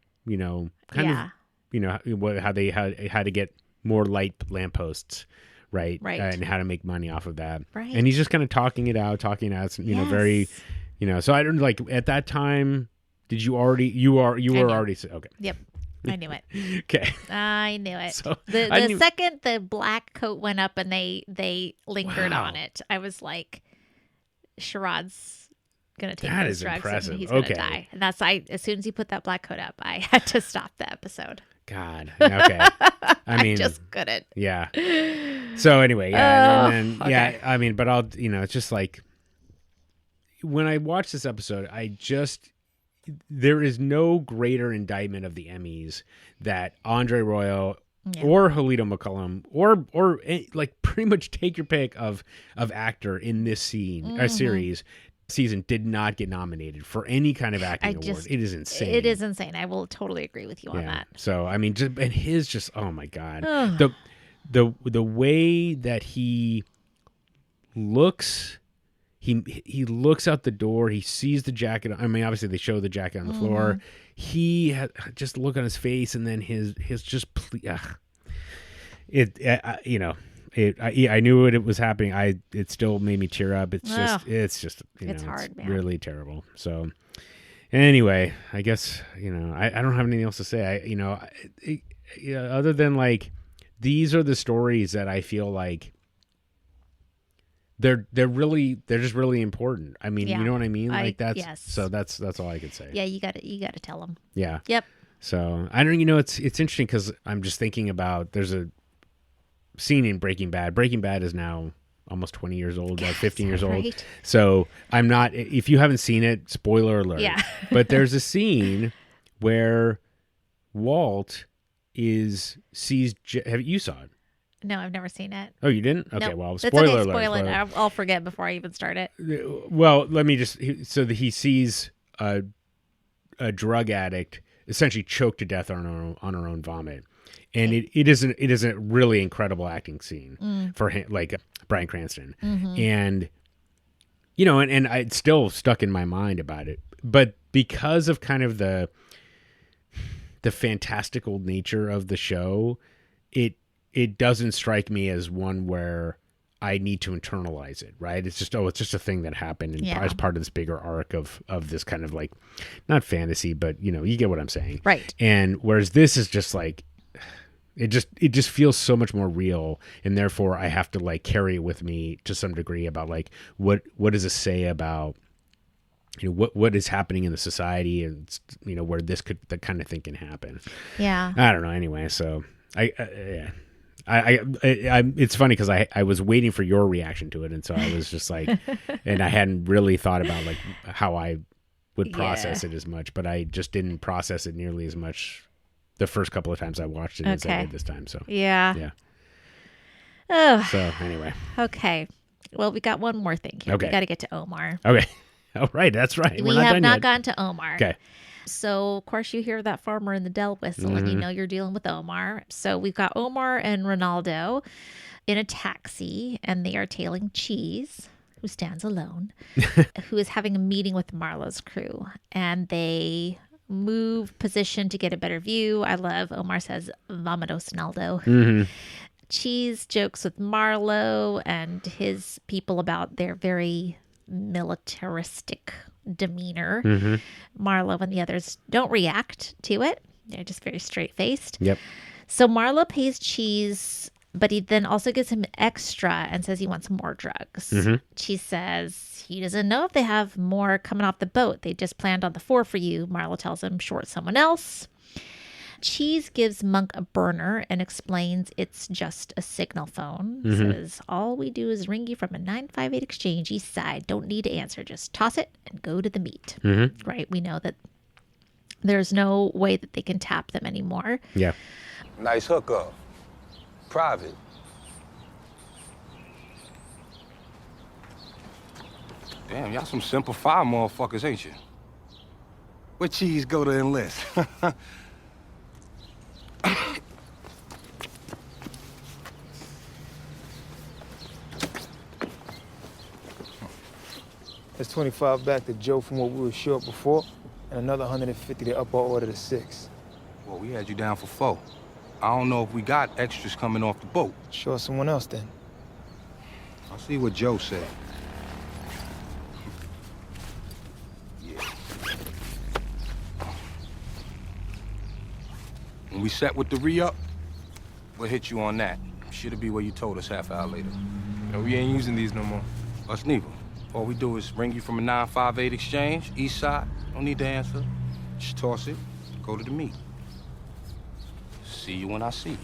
how they how to get more light lampposts. Right. And how to make money off of that. Right. And he's just kind of talking it out, very, so I don't like at that time, did you already, you were already, okay. Yep. I knew it. Okay. I knew it. So, the second the black coat went up and they lingered on it, I was like, Sherrod's gonna take those drugs impressive. and he's gonna Okay. die. And as soon as he put that black coat up, I had to stop the episode. God. Okay. I mean, just couldn't. Yeah. So anyway, yeah, and then, okay. I mean, but it's just like when I watched this episode, there is no greater indictment of the Emmys that Andre Royo or Halito McCullum or like pretty much take your pick of actor in this series. Season did not get nominated for any kind of acting award. It is insane. It is insane. I will totally agree with you on that. So I mean, oh my God, the way that he looks, he looks out the door. He sees the jacket. I mean, obviously they show the jacket on the floor. He had just look on his face, and then his just I knew it was happening. It still made me tear up. It's just it's hard, man. Really terrible. So anyway, I guess I don't have anything else to say. Other than like these are the stories that I feel like they're just really important. I mean, you know what I mean? Like so that's all I could say. Yeah, you got to tell them. Yeah. Yep. So I don't. It's interesting because I'm just thinking about there's a scene in Breaking Bad. Breaking Bad is now almost 20 years old, about 15 years old. Right? So I'm not, if you haven't seen it, spoiler alert. Yeah. But there's a scene where Walt sees, you saw it? No, I've never seen it. Oh, you didn't? Okay, nope. well, spoiler alert. Spoil it. I'll forget before I even start it. Well, let me just, so that he sees a drug addict essentially choked to death on her own vomit. And it is a really incredible acting scene for him, like Bryan Cranston. And, and it's still stuck in my mind about it. But because of kind of the fantastical nature of the show, it doesn't strike me as one where I need to internalize it, right? It's just a thing that happened and as part of this bigger arc of this kind of like, not fantasy, but you get what I'm saying. Right. And whereas this is just like, it just feels so much more real, and therefore I have to like carry it with me to some degree about like what does it say about what is happening in the society, and where that kind of thing can happen. Yeah. I don't know. Anyway, so I it's funny because I was waiting for your reaction to it, and so I was just like, and I hadn't really thought about like how I would process it as much, but I just didn't process it nearly as much the first couple of times I watched it as I did this time. So yeah. So anyway. Okay. Well, we got one more thing here. Okay. We got to get to Omar. Okay. Oh, right. That's right. We have not gone to Omar. Okay. So, of course, you hear that farmer in the Dell whistle, and you know you're dealing with Omar. So we've got Omar and Ronaldo in a taxi, and they are tailing Cheese, who stands alone, who is having a meeting with Marlo's crew. And they move position to get a better view. I love Omar says, "Vámonos, Naldo." Cheese jokes with Marlo and his people about their very militaristic demeanor. Marlo and the others don't react to it. They're just very straight-faced. Yep. So Marlo pays Cheese, but he then also gives him extra and says he wants more drugs. Cheese says he doesn't know if they have more coming off the boat. They just planned on the 4 for you. Marlo tells him short someone else. Cheese gives Monk a burner and explains it's just a signal phone. Says, all we do is ring you from a 958 exchange east side. Don't need to answer. Just toss it and go to the meet. Right? We know that there's no way that they can tap them anymore. Yeah. Nice hookup. Private. Damn, y'all some Simple Fire motherfuckers, ain't you? Where Cheese go to enlist? That's 25 back to Joe from what we were short before, and another 150 to up our order to 6. Well, we had you down for 4. I don't know if we got extras coming off the boat. Sure, someone else then. I'll see what Joe said. Yeah. When we set with the re-up, we'll hit you on that. Should be where you told us half hour later. No, we ain't using these no more. Us neither. All we do is ring you from a 958 exchange, east side. Don't need to answer. Just toss it, go to the meet. see you when I see you.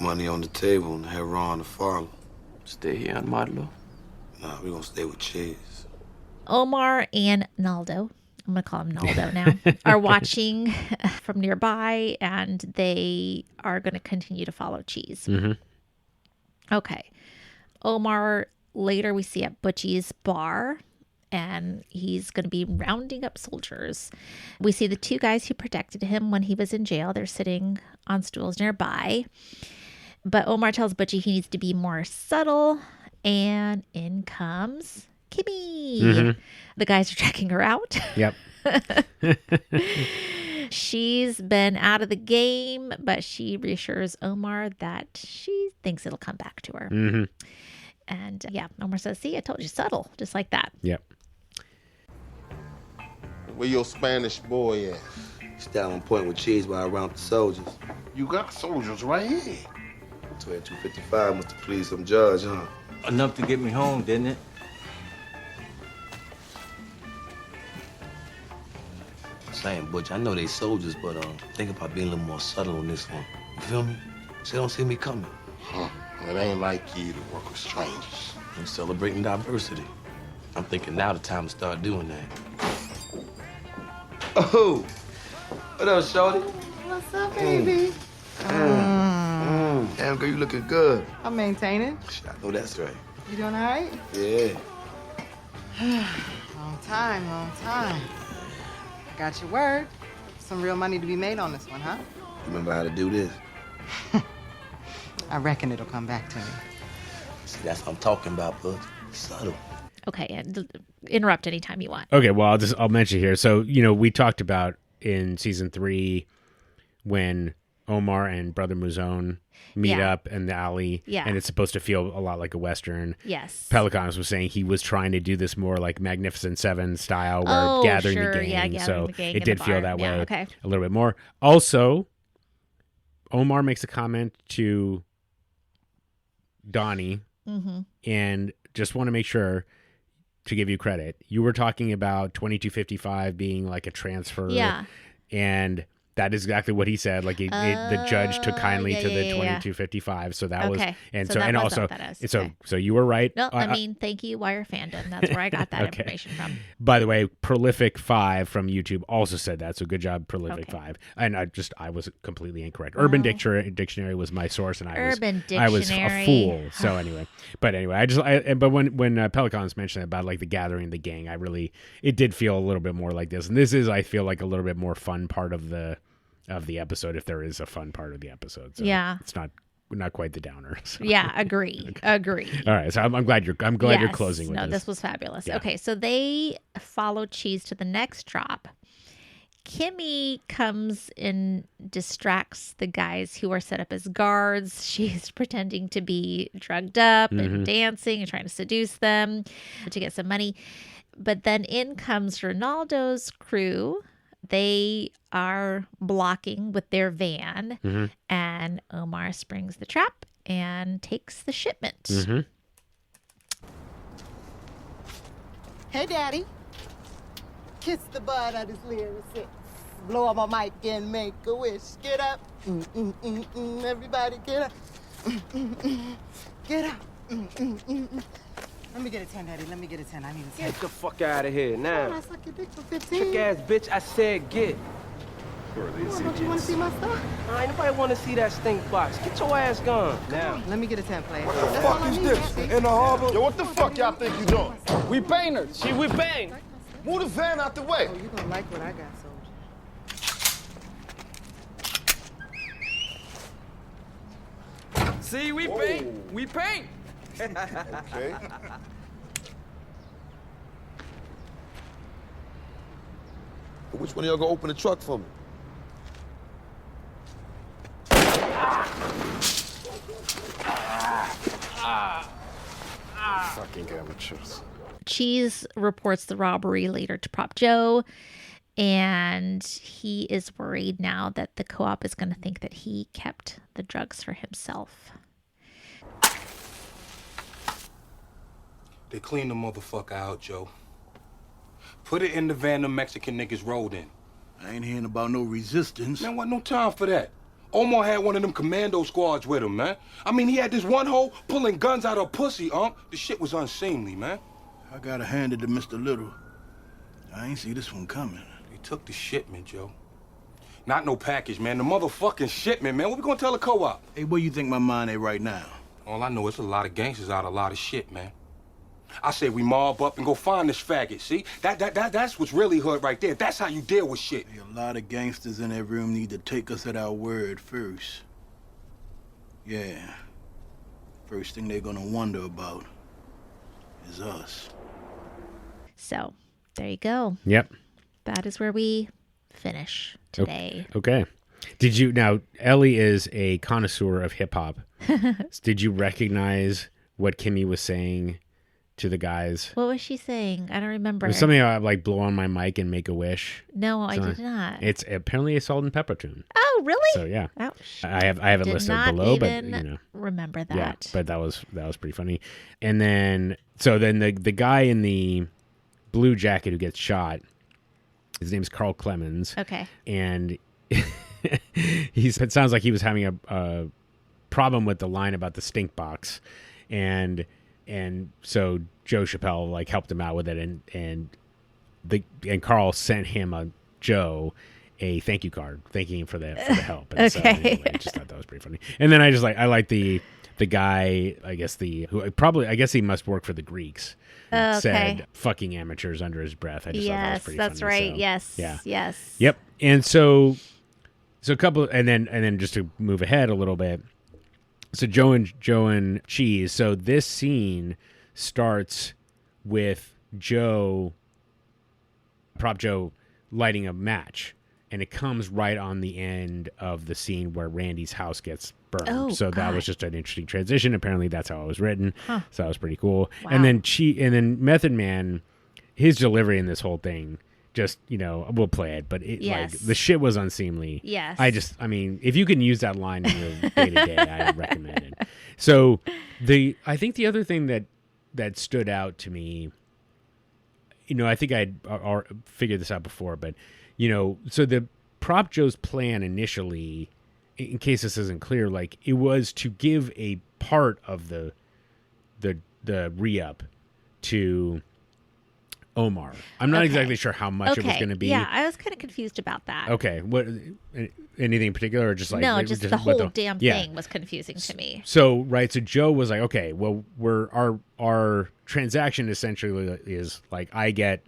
Money on the table and have Ron to follow. Stay here on Marlo? Nah, we gonna stay with Cheese. Omar and Naldo, I'm going to call him Naldo now, are watching from nearby, and they are going to continue to follow Cheese. Mm-hmm. Okay. Omar, later we see at Butchie's bar, and he's going to be rounding up soldiers. We see the two guys who protected him when he was in jail. They're sitting on stools nearby. But Omar tells Butchie he needs to be more subtle, and in comes Kimmy. Mm-hmm. The guys are checking her out. Yep. She's been out of the game, but she reassures Omar that she thinks it'll come back to her. Mm-hmm. And yeah, Omar says, see, I told you, subtle, just like that. Yep. Where your Spanish boy at? Style on point with Cheese while around the soldiers. You got soldiers right here. 255 must have pleased some judge, huh? Enough to get me home, didn't it? Saying, Butch, I know they soldiers, but think about being a little more subtle on this one. You feel me? So they don't see me coming. Huh. It ain't like you to work with strangers. I'm celebrating diversity. I'm thinking now the time to start doing that. Oh! What up, shorty? What's up, baby? Damn, girl, you looking good. I'm maintaining. Shit, I know that's right. You doing all right? Yeah. Long time, long time. Got your word. Some real money to be made on this one, huh? You remember how to do this? I reckon it'll come back to me. See, that's what I'm talking about, bud. Subtle. Okay, and interrupt anytime you want. Okay, well, I'll mention here. So, we talked about in season 3 when Omar and Brother Muzone meet up in the alley. Yeah. And it's supposed to feel a lot like a Western. Yes. Pelicanos was saying he was trying to do this more like Magnificent Seven style where gathering the gang. Yeah, so the gang it in did the feel bar. that way Okay. a little bit more. Also, Omar makes a comment to Donnie, Mm-hmm. and just want to make sure to give you credit. You were talking about 2255 being like a transfer. Yeah. And that is exactly what he said. Like the judge took kindly to the 2255. So that was, and so, that and was also, what that is. so, Okay. so you were right. No, I mean, thank you, Wire Fandom. That's where I got that Okay. information from. By the way, Prolific 5 from YouTube also said that. So good job, Prolific 5. And I was completely incorrect. Urban Dictionary was my source, and I was a fool. So anyway, but when Pelicans mentioned about like the gathering, the gang, it did feel a little bit more like this. And this is, I feel like, a little bit more fun part of the episode, if there is a fun part of the episode. So yeah, it's not quite the downer. So. Yeah, agree. All right, so I'm glad you're closing with this. No, this was fabulous. Yeah. Okay, so they follow Cheese to the next drop. Kimmy comes and distracts the guys who are set up as guards. She's pretending to be drugged up and dancing and trying to seduce them to get some money. But then in comes Ronaldo's crew. They are blocking with their van, and Omar springs the trap and takes the shipment. Mm-hmm. Hey, Daddy. Kiss the bud of this lyricist. Blow up my mic and make a wish. Get up. Everybody get up. Get up. Let me get a 10, Daddy. Let me get a 10. I need a 10. Get the fuck out of here now. I suck your dick for 15. Trick ass bitch, I said get. Don't you want to see my stuff? Ain't nobody want to see that stink box. Get your ass gone. Now. Let me get a 10, player. What the fuck is this? In the harbor? Yo, what the fuck y'all think you doing? We painters. See, we paint. Move the van out the way. Oh, you gonna like what I got, soldier. See, we paint. We paint. Okay. Which one of y'all gonna open the truck for me? Fucking amateurs. Cheese reports the robbery later to Prop Joe, and he is worried now that the co-op is going to think that he kept the drugs for himself. They cleaned the motherfucker out, Joe. Put it in the van the Mexican niggas rolled in. I ain't hearing about no resistance. Man, wasn't no time for that. Omar had one of them commando squads with him, man. I mean, he had this one hoe pulling guns out of pussy, The shit was unseemly, man. I gotta hand it to Mr. Little. I ain't see this one coming. They took the shipment, Joe. Not no package, man. The motherfucking shipment, man. What we gonna tell the co-op? Hey, where you think my mind at right now? All I know is a lot of gangsters out of a lot of shit, man. I say we mob up and go find this faggot, see? That's what's really hood right there. That's how you deal with shit. Hey, a lot of gangsters in that room need to take us at our word first. Yeah. First thing they're gonna wonder about is us. So, there you go. Yep. That is where we finish today. Okay. Did you now? Ellie is a connoisseur of hip hop. Did you recognize what Kimmy was saying to the guys? What was she saying? I don't remember. It was something about like blow on my mic and make a wish. No, I did not. It's apparently a Salt and Pepper tune. Oh, really? So yeah. Ouch. I have it listed below, but you know, remember that. Yeah, but that was pretty funny. And then the guy in the blue jacket who gets shot, his name's Carl Clemens. Okay. And it sounds like he was having a problem with the line about the stink box, and so Joe Chappelle like helped him out with it, and Carl sent him a thank you card thanking him for the help. And so anyway, I just thought that was pretty funny. And then I like the guy, I guess he must work for the Greeks. Said fucking amateurs under his breath. I just thought that was pretty that's funny. right. So, yes. Yeah. Yes. Yep. And so a couple, and then just to move ahead a little bit. So Joe and Cheese. So this scene starts with Prop Joe lighting a match, and it comes right on the end of the scene where Randy's house gets burned. Oh, so that was just an interesting transition. Apparently that's how it was written. Huh. So that was pretty cool. Wow. And then Method Man, his delivery in this whole thing, just, we'll play it, but like the shit was unseemly. Yes. I mean, if you can use that line in your day-to-day, I recommend it. So I think the other thing that stood out to me, I think I'd figured this out before, but so the Prop Joe's plan initially, in case this isn't clear, like it was to give a part of the re-up to Omar. I'm not exactly sure how much it was going to be. Yeah, I was kind of confused about that. Okay, what? Anything in particular, or just like just the whole damn thing was confusing to me. So Joe was like, okay, well, our transaction essentially is like I get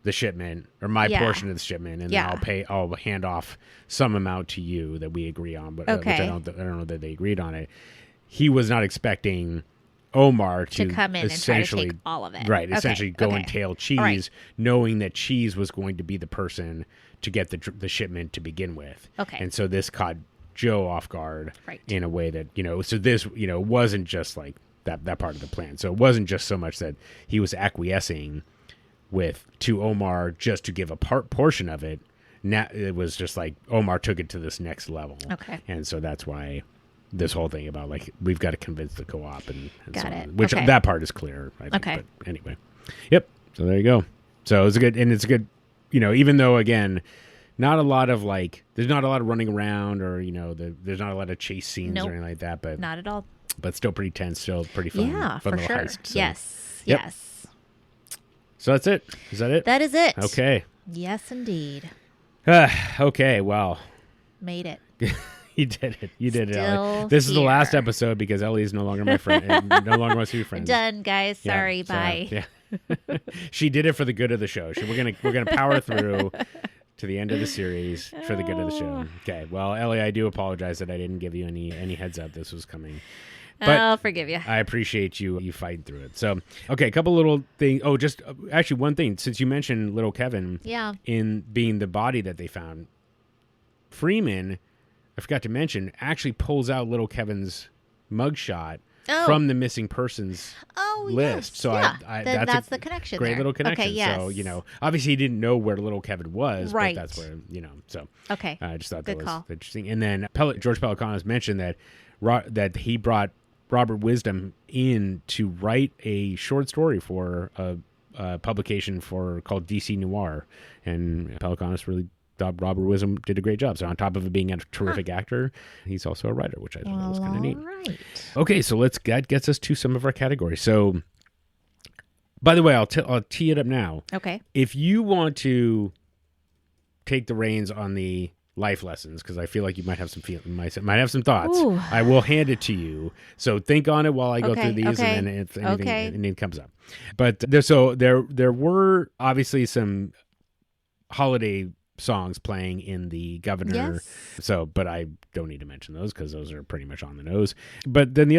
the shipment or my portion of the shipment, and then I'll hand off some amount to you that we agree on, but which I don't know that they agreed on it. He was not expecting Omar to come in and try to take all of it. Right, essentially go and tail Cheese, knowing that Cheese was going to be the person to get the shipment to begin with. Okay. And so this caught Joe off guard in a way that, so this, wasn't just like that part of the plan. So it wasn't just so much that he was acquiescing to Omar just to give a portion of it. Now it was just like Omar took it to this next level. Okay. And so that's why this whole thing about like we've got to convince the co-op and got so it. on, which that part is clear, I think. Okay. But anyway, yep. So there you go. So it's a good, even though again, not a lot of there's not a lot of running around or there's not a lot of chase scenes or anything like that, but not at all. But still pretty tense, still pretty fun. Yeah, fun for little sure. heist. So, yes. yep. Yes. So that's it. Is that it? That is it. Okay. Yes, indeed. Okay. Well. Made it. You did it. You did it, Still Ellie. This is the last here. episode because Ellie is no longer my friend. And no longer wants to be friends. Done, guys. Sorry. Bye. Yeah. She did it for the good of the show. So we're gonna power through to the end of the series for the good of the show. Okay. Well, Ellie, I do apologize that I didn't give you any heads up this was coming. But I'll forgive you. I appreciate you fighting through it. So, okay, a couple little things. Oh, just actually one thing. Since you mentioned little Kevin in being the body that they found, Freeman, I forgot to mention, actually pulls out little Kevin's mugshot from the missing persons list. Yes. So that's the connection. Great little connection. Okay, yes. So, obviously he didn't know where little Kevin was, right. but that's where, so. Okay. I just thought Good that was call. interesting. And then George Pelecanos mentioned that he brought Robert Wisdom in to write a short story for a publication called DC Noir, and Pelecanos really thought Robert Wisdom did a great job. So on top of it being a terrific actor, he's also a writer, which I thought was kind of neat. Right. Okay, so that gets us to some of our categories. So, by the way, I'll tee it up now. Okay. If you want to take the reins on the life lessons, because I feel like you might have might have some thoughts, Ooh. I will hand it to you. So think on it while I go through these, okay, and then if anything comes up. But there were obviously some holiday songs playing in the Governor. Yes. So, but I don't need to mention those because those are pretty much on the nose. But then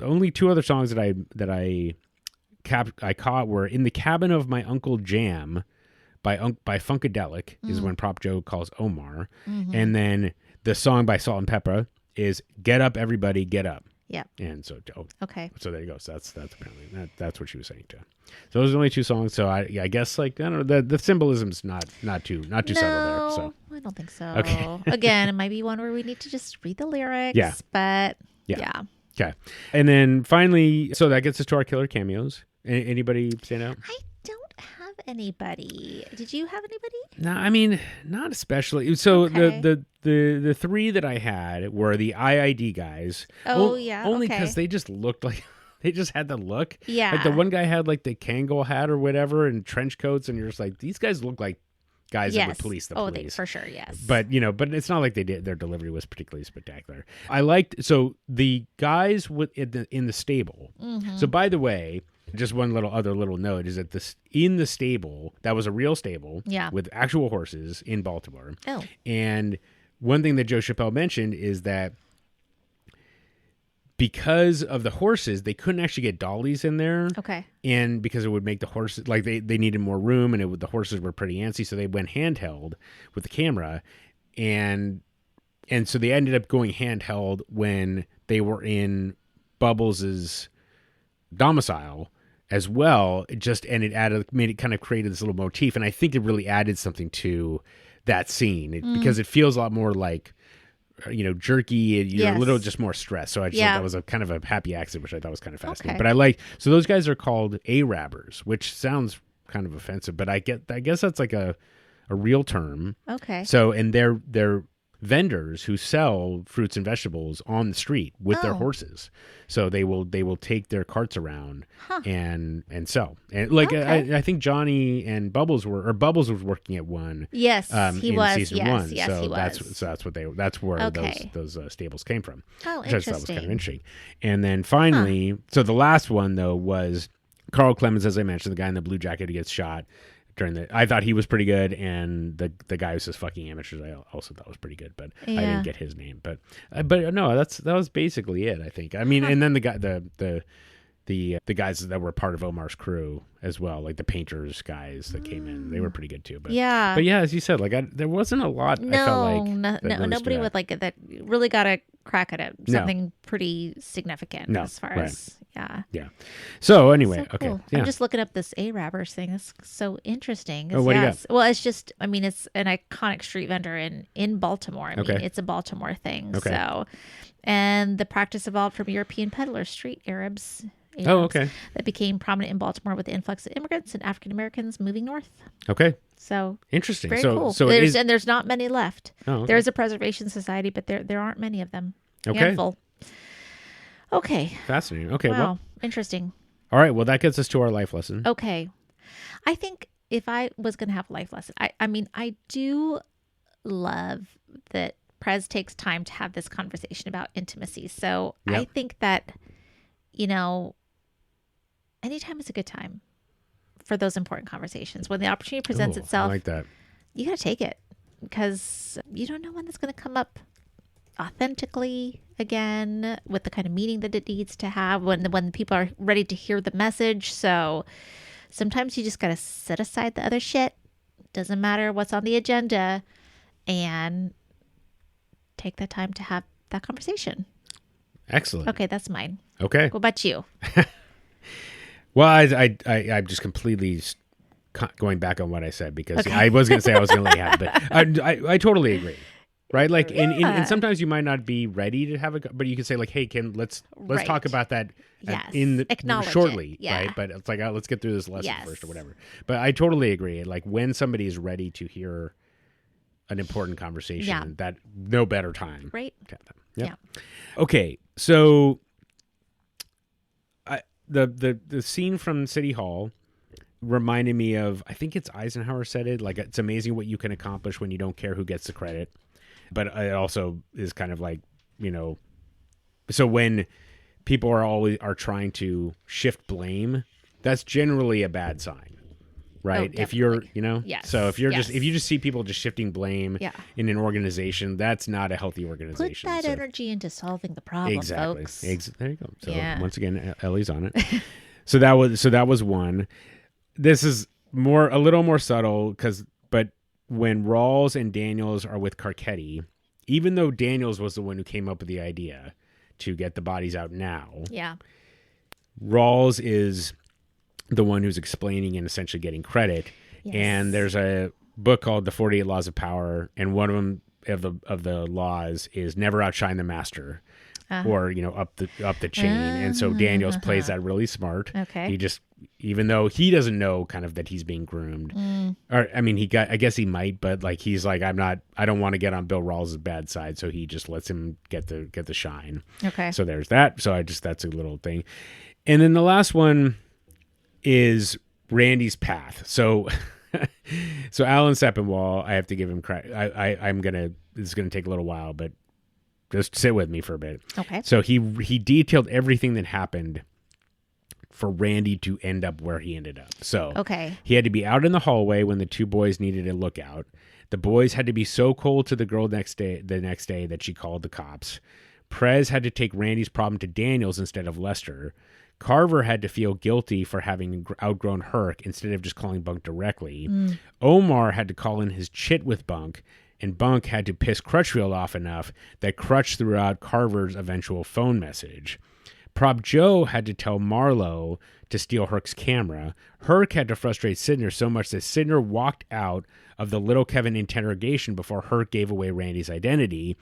only two other songs that I caught were "In the Cabin of My Uncle Jam" by Funkadelic, is when Prop Joe calls Omar, and then the song by Salt and Pepper is "Get Up Everybody Get Up." Yeah. And so okay. So there you go. So that's apparently that's what she was saying too. So those are the only two songs. So I guess like I don't know, the symbolism's not too subtle there. So I don't think so. Okay. Again, it might be one where we need to just read the lyrics. Yeah. But yeah. Okay. And then finally, so that gets us to our killer cameos. Anybody stand out? I don't have anybody. Did you have anybody? No, I mean, not especially. So Okay. the three that I had were the IID guys. Oh, yeah, Only okay. because they just looked like they just had the look. Yeah. Like the one guy had like the Kangol hat or whatever and trench coats, and you're just like, these guys look like guys that would police the police. They, for sure, yes. But but it's not like their delivery was particularly spectacular. I liked the guys in the stable. Mhm. So by the way, just one other little note is that in the stable, that was a real stable with actual horses in Baltimore. Oh. And one thing that Joe Chappelle mentioned is that because of the horses, they couldn't actually get dollies in there. Okay. And because it would make the horses, like they needed more room, and the horses were pretty antsy, so they went handheld with the camera. And so they ended up going handheld when they were in Bubbles' domicile as well. It made it kind of created this little motif. And I think it really added something to that scene because it feels a lot more like, jerky and a little just more stress. So I just thought that was a kind of a happy accident, which I thought was kind of fascinating. Okay. But so those guys are called Arabbers, which sounds kind of offensive, but I guess that's like a real term. Okay. So, and they're vendors who sell fruits and vegetables on the street with their horses. So they will take their carts around and sell. And I think Johnny and Bubbles was working at one. Yes, he in was. season Yes, one. yes, so he was. that's where Okay. those stables came from. Oh, which I just thought was kind of interesting. interesting. And then finally, so the last one though was Carl Clemens, as I mentioned, the guy in the blue jacket who gets shot. I thought he was pretty good, and the guy who says fucking amateurs, I also thought was pretty good, but I didn't get his name. But no, that was basically it, I think. I mean, and then the guy, the guys that were part of Omar's crew as well, like the painters guys that came in, they were pretty good too. But Yeah. but as you said, like there wasn't a lot. I felt like that really nobody stood out. would like it that really got a crack at it. No. Something pretty significant No, as far right. as Yeah. So anyway, So okay. cool. Yeah. I'm just looking up this Arabbers thing. It's so interesting. Oh, what do you got? Well, it's just, I mean, it's an iconic street vendor in Baltimore. I mean, Okay. it's a Baltimore thing. Okay. So, and the practice evolved from European peddlers, street Arabs. Oh, okay. That became prominent in Baltimore with the influx of immigrants and African Americans moving north. Okay. So Interesting. Very So- cool. so it is- and there's not many left. Oh, okay. There is a preservation society, but there aren't many of them. Okay. Handful. Okay. Fascinating. Okay. Wow. Well. Interesting. All right. Well, that gets us to our life lesson. Okay. I think if I was going to have a life lesson, I mean, I do love that Prez takes time to have this conversation about intimacy. So I Yep. think that, anytime is a good time for those important conversations. When the opportunity presents Ooh, itself, I like that. you got to take it because you don't know when that's going to come up authentically again with the kind of meaning that it needs to have when people are ready to hear the message. So sometimes you just got to set aside the other shit. Doesn't matter what's on the agenda and take that time to have that conversation. Excellent. Okay, that's mine. Okay. What about you? Well, I'm just completely going back on what I said because I was going to say I was going to let you have it, but I totally agree. Right? Like, and sometimes you might not be ready to have but you can say like, hey, let's Right. talk about that Yes. acknowledge shortly, right? But it's like, let's get through this lesson Yes. first or whatever. But I totally agree. Like when somebody is ready to hear an important conversation. Yeah. That no better time. Right. to have them. Yep. Yeah. Okay, so the scene from City Hall reminded me of, I think it's Eisenhower said it, like, it's amazing what you can accomplish when you don't care who gets the credit. But it also is kind of like, so when people are trying to shift blame, that's generally a bad sign, right? If you're, Yes. so if you Yes. just see people just shifting blame Yeah. in an organization, that's not a healthy Put organization. that So- energy into solving the problem, exactly. folks. There you go. So Yeah. once again, Ellie's on it. so that was one. This is a little more subtle but when Rawls and Daniels are with Carcetti, even though Daniels was the one who came up with the idea to get the bodies out now, Yeah. Rawls is the one who's explaining and essentially getting credit. Yes. And there's a book called The 48 Laws of Power, and one of them of the laws is never outshine the master. Or up the chain, and so Daniels plays that really smart. Okay. He just, even though he doesn't know kind of that he's being groomed, or I mean, I guess he might, but like he's like, I don't want to get on Bill Rawls' bad side, so he just lets him get the shine. Okay. So there's that. So that's a little thing, and then the last one is Randy's path. So Alan Sepinwall, I have to give him credit. This is gonna take a little while, but just sit with me for a bit. Okay. So he detailed everything that happened for Randy to end up where he ended up. So okay. He had to be out in the hallway when the two boys needed a lookout. The boys had to be so cold to the girl the next day that she called the cops. Prez had to take Randy's problem to Daniels instead of Lester. Carver had to feel guilty for having outgrown Herc instead of just calling Bunk directly. Omar had to call in his chit with Bunk, and Bunk had to piss Crutchfield off enough that Crutch threw out Carver's eventual phone message. Prop Joe had to tell Marlowe to steal Herc's camera. Herc had to frustrate Sidner so much that Sidner walked out of the Little Kevin interrogation before Herc gave away Randy's identity.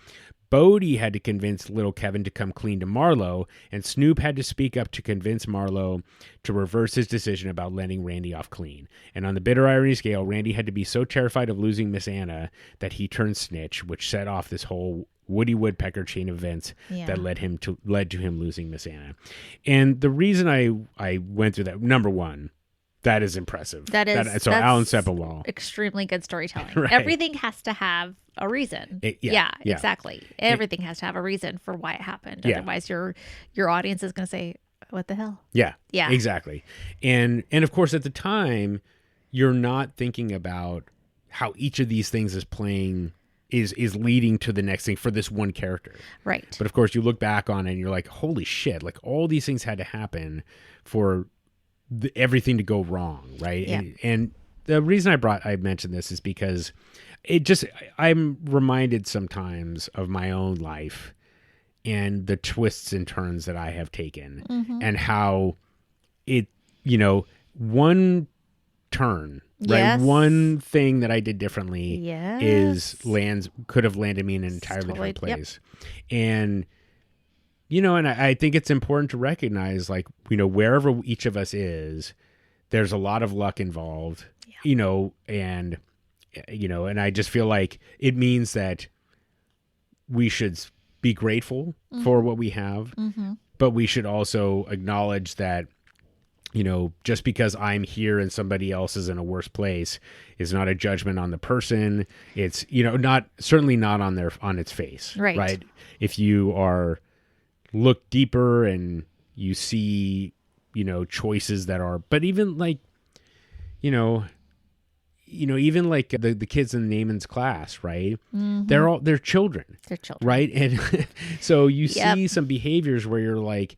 Bodie had to convince Little Kevin to come clean to Marlowe, and Snoop had to speak up to convince Marlowe to reverse his decision about letting Randy off clean. And on the bitter irony scale, Randy had to be so terrified of losing Miss Anna that he turned snitch, which set off this whole Woody Woodpecker chain of events that led to him losing Miss Anna. And the reason I went through that, number one, that is impressive. So that's Alan Sepinwall. Extremely good storytelling. Right. Everything has to have a reason. Yeah. Exactly. Everything has to have a reason for why it happened. Yeah. Otherwise, your audience is going to say, "What the hell?" Yeah. Yeah. Exactly. And of course, at the time, you're not thinking about how each of these things is playing is leading to the next thing for this one character. Right. But of course, you look back on it and you're like, holy shit! Like all these things had to happen for everything to go wrong, right? Yeah. And the reason I mentioned this is because I'm reminded sometimes of my own life and the twists and turns that I have taken and how it, one turn, right? Yes. One thing that I did differently Yes. could have landed me in an entirely Totally- different place. And and I think it's important to recognize, like, wherever each of us is, there's a lot of luck involved, and I just feel like it means that we should be grateful for what we have, but we should also acknowledge that, just because I'm here and somebody else is in a worse place is not a judgment on the person. It's, certainly not on its face, Right. If you look deeper and you see, choices that are, but even like, even like the kids in Namond's class, right? They're children. They're children. Right. And so you see some behaviors where you're like,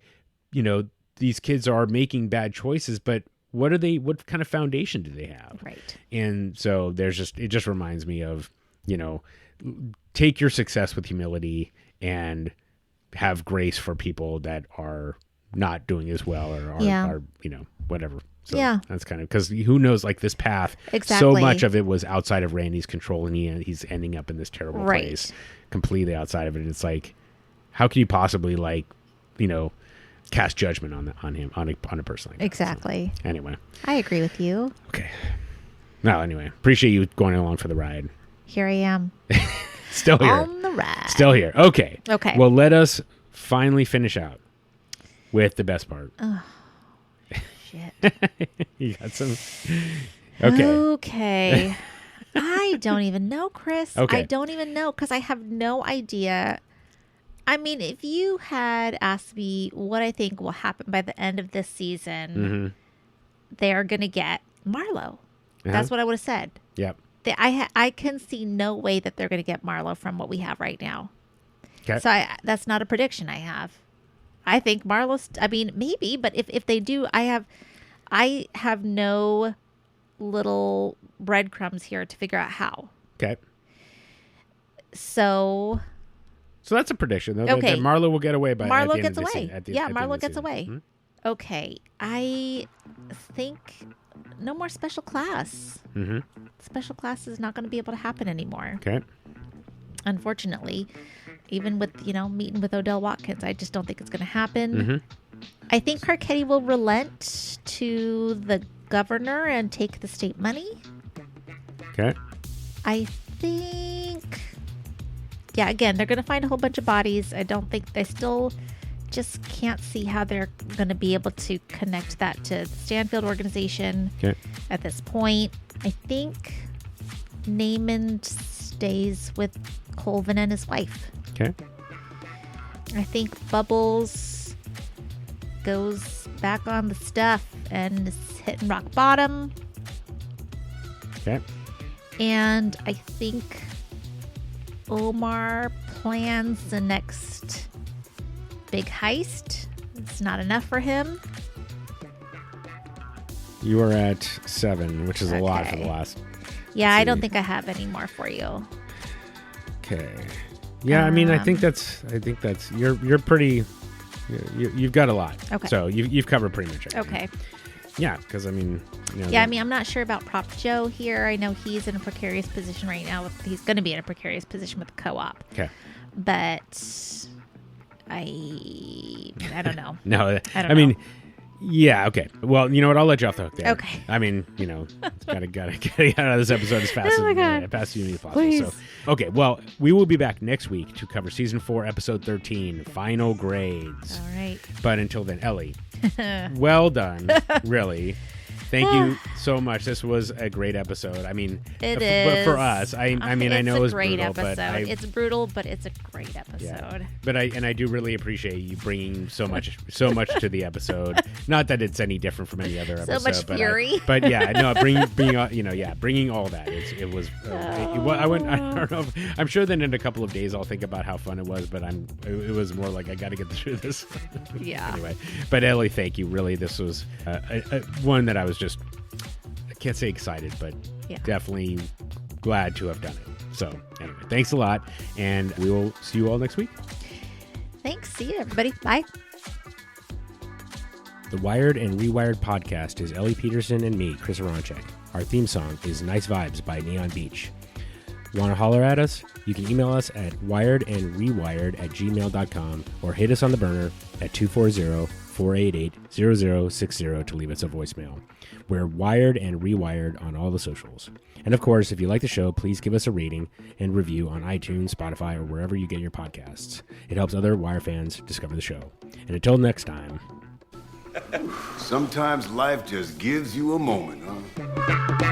these kids are making bad choices, but what kind of foundation do they have? Right. And so it just reminds me of, take your success with humility and have grace for people that are not doing as well or are whatever. So that's kind of, because who knows, like this path, so much of it was outside of Randy's control, and he's ending up in this terrible place, completely outside of it. And it's like, how can you possibly cast judgment on him, on a person like that? Exactly. So, anyway, I agree with you. okay. No, anyway, appreciate you going along for the ride. Here I am. Still here. On the ride. Still here. Okay. Okay. Well, let us finally finish out with the best part. Oh, shit. You got some? Okay. Okay. I don't even know, Chris. Okay. I don't even know because I have no idea. I mean, if you had asked me what I think will happen by the end of this season, they're going to get Marlo. That's what I would have said. Yep. I can see no way that they're going to get Marlo from what we have right now. Okay. So that's not a prediction I have. I think Marlo's, I mean, maybe, but if they do, I have no little breadcrumbs here to figure out how. Okay. So that's a prediction, though. Okay. That Marlo will get away by Marlo at the gets end of the away. se- at the- Yeah, at the end Marlo of the gets season. away. Okay. I think no more special class. Special class is not going to be able to happen anymore. Okay. Unfortunately, even with, meeting with Odell Watkins, I just don't think it's going to happen. I think Carcetti will relent to the governor and take the state money. Okay. I think, yeah, again, they're going to find a whole bunch of bodies. I still just can't see how they're going to be able to connect that to the Stanfield organization at this point. I think Namond stays with Colvin and his wife. Okay. I think Bubbles goes back on the stuff and is hitting rock bottom. Okay. And I think Omar plans the next big heist. It's not enough for him. You are at 7, which is a lot for the last. Yeah, I don't think I have any more for you. Okay. Yeah, I mean, I think that's you're pretty. You've got a lot. Okay. So you've covered pretty much everything. Okay. Yeah, because I mean. Yeah, I mean, I'm not sure about Prop Joe here. I know he's in a precarious position right now. He's going to be in a precarious position with the co-op. Okay. But I don't know. No, I don't I mean, know. yeah, okay. Well, you know what? I'll let you off the hook there. Okay. I mean, gotta get out of this episode as fast Oh my God. as fast as possible. Please. So, okay. Well, we will be back next week to cover season 4, episode 13, Final Grades. All right. But until then, Ellie, well done. Really. Thank you so much. This was a great episode. I mean, It but is. for us, I mean, I know it was it's a great brutal, episode. but It's brutal, but it's a great episode. yeah. But I do really appreciate you bringing so much to the episode. Not that it's any different from any other episode. much fury. But yeah, no, bringing all that. It was. I don't know. I'm sure that in a couple of days I'll think about how fun it was. But it was more like I got to get through this. Yeah. Anyway, but Ellie, thank you. Really, this was one that I was just. I can't say excited, but definitely glad to have done it. So anyway, thanks a lot, and we will see you all next week. Thanks. See you, everybody. Bye. The Wired and Rewired podcast is Ellie Peterson and me, Chris Aronchek. Our theme song is Nice Vibes by Neon Beach. Want to holler at us? You can email us at wiredandrewired@gmail.com or hit us on the burner at 240-488-0060 to leave us a voicemail. We're Wired and Rewired on all the socials. And of course, if you like the show, please give us a rating and review on iTunes, Spotify, or wherever you get your podcasts. It helps other Wire fans discover the show. And until next time. Sometimes life just gives you a moment, huh?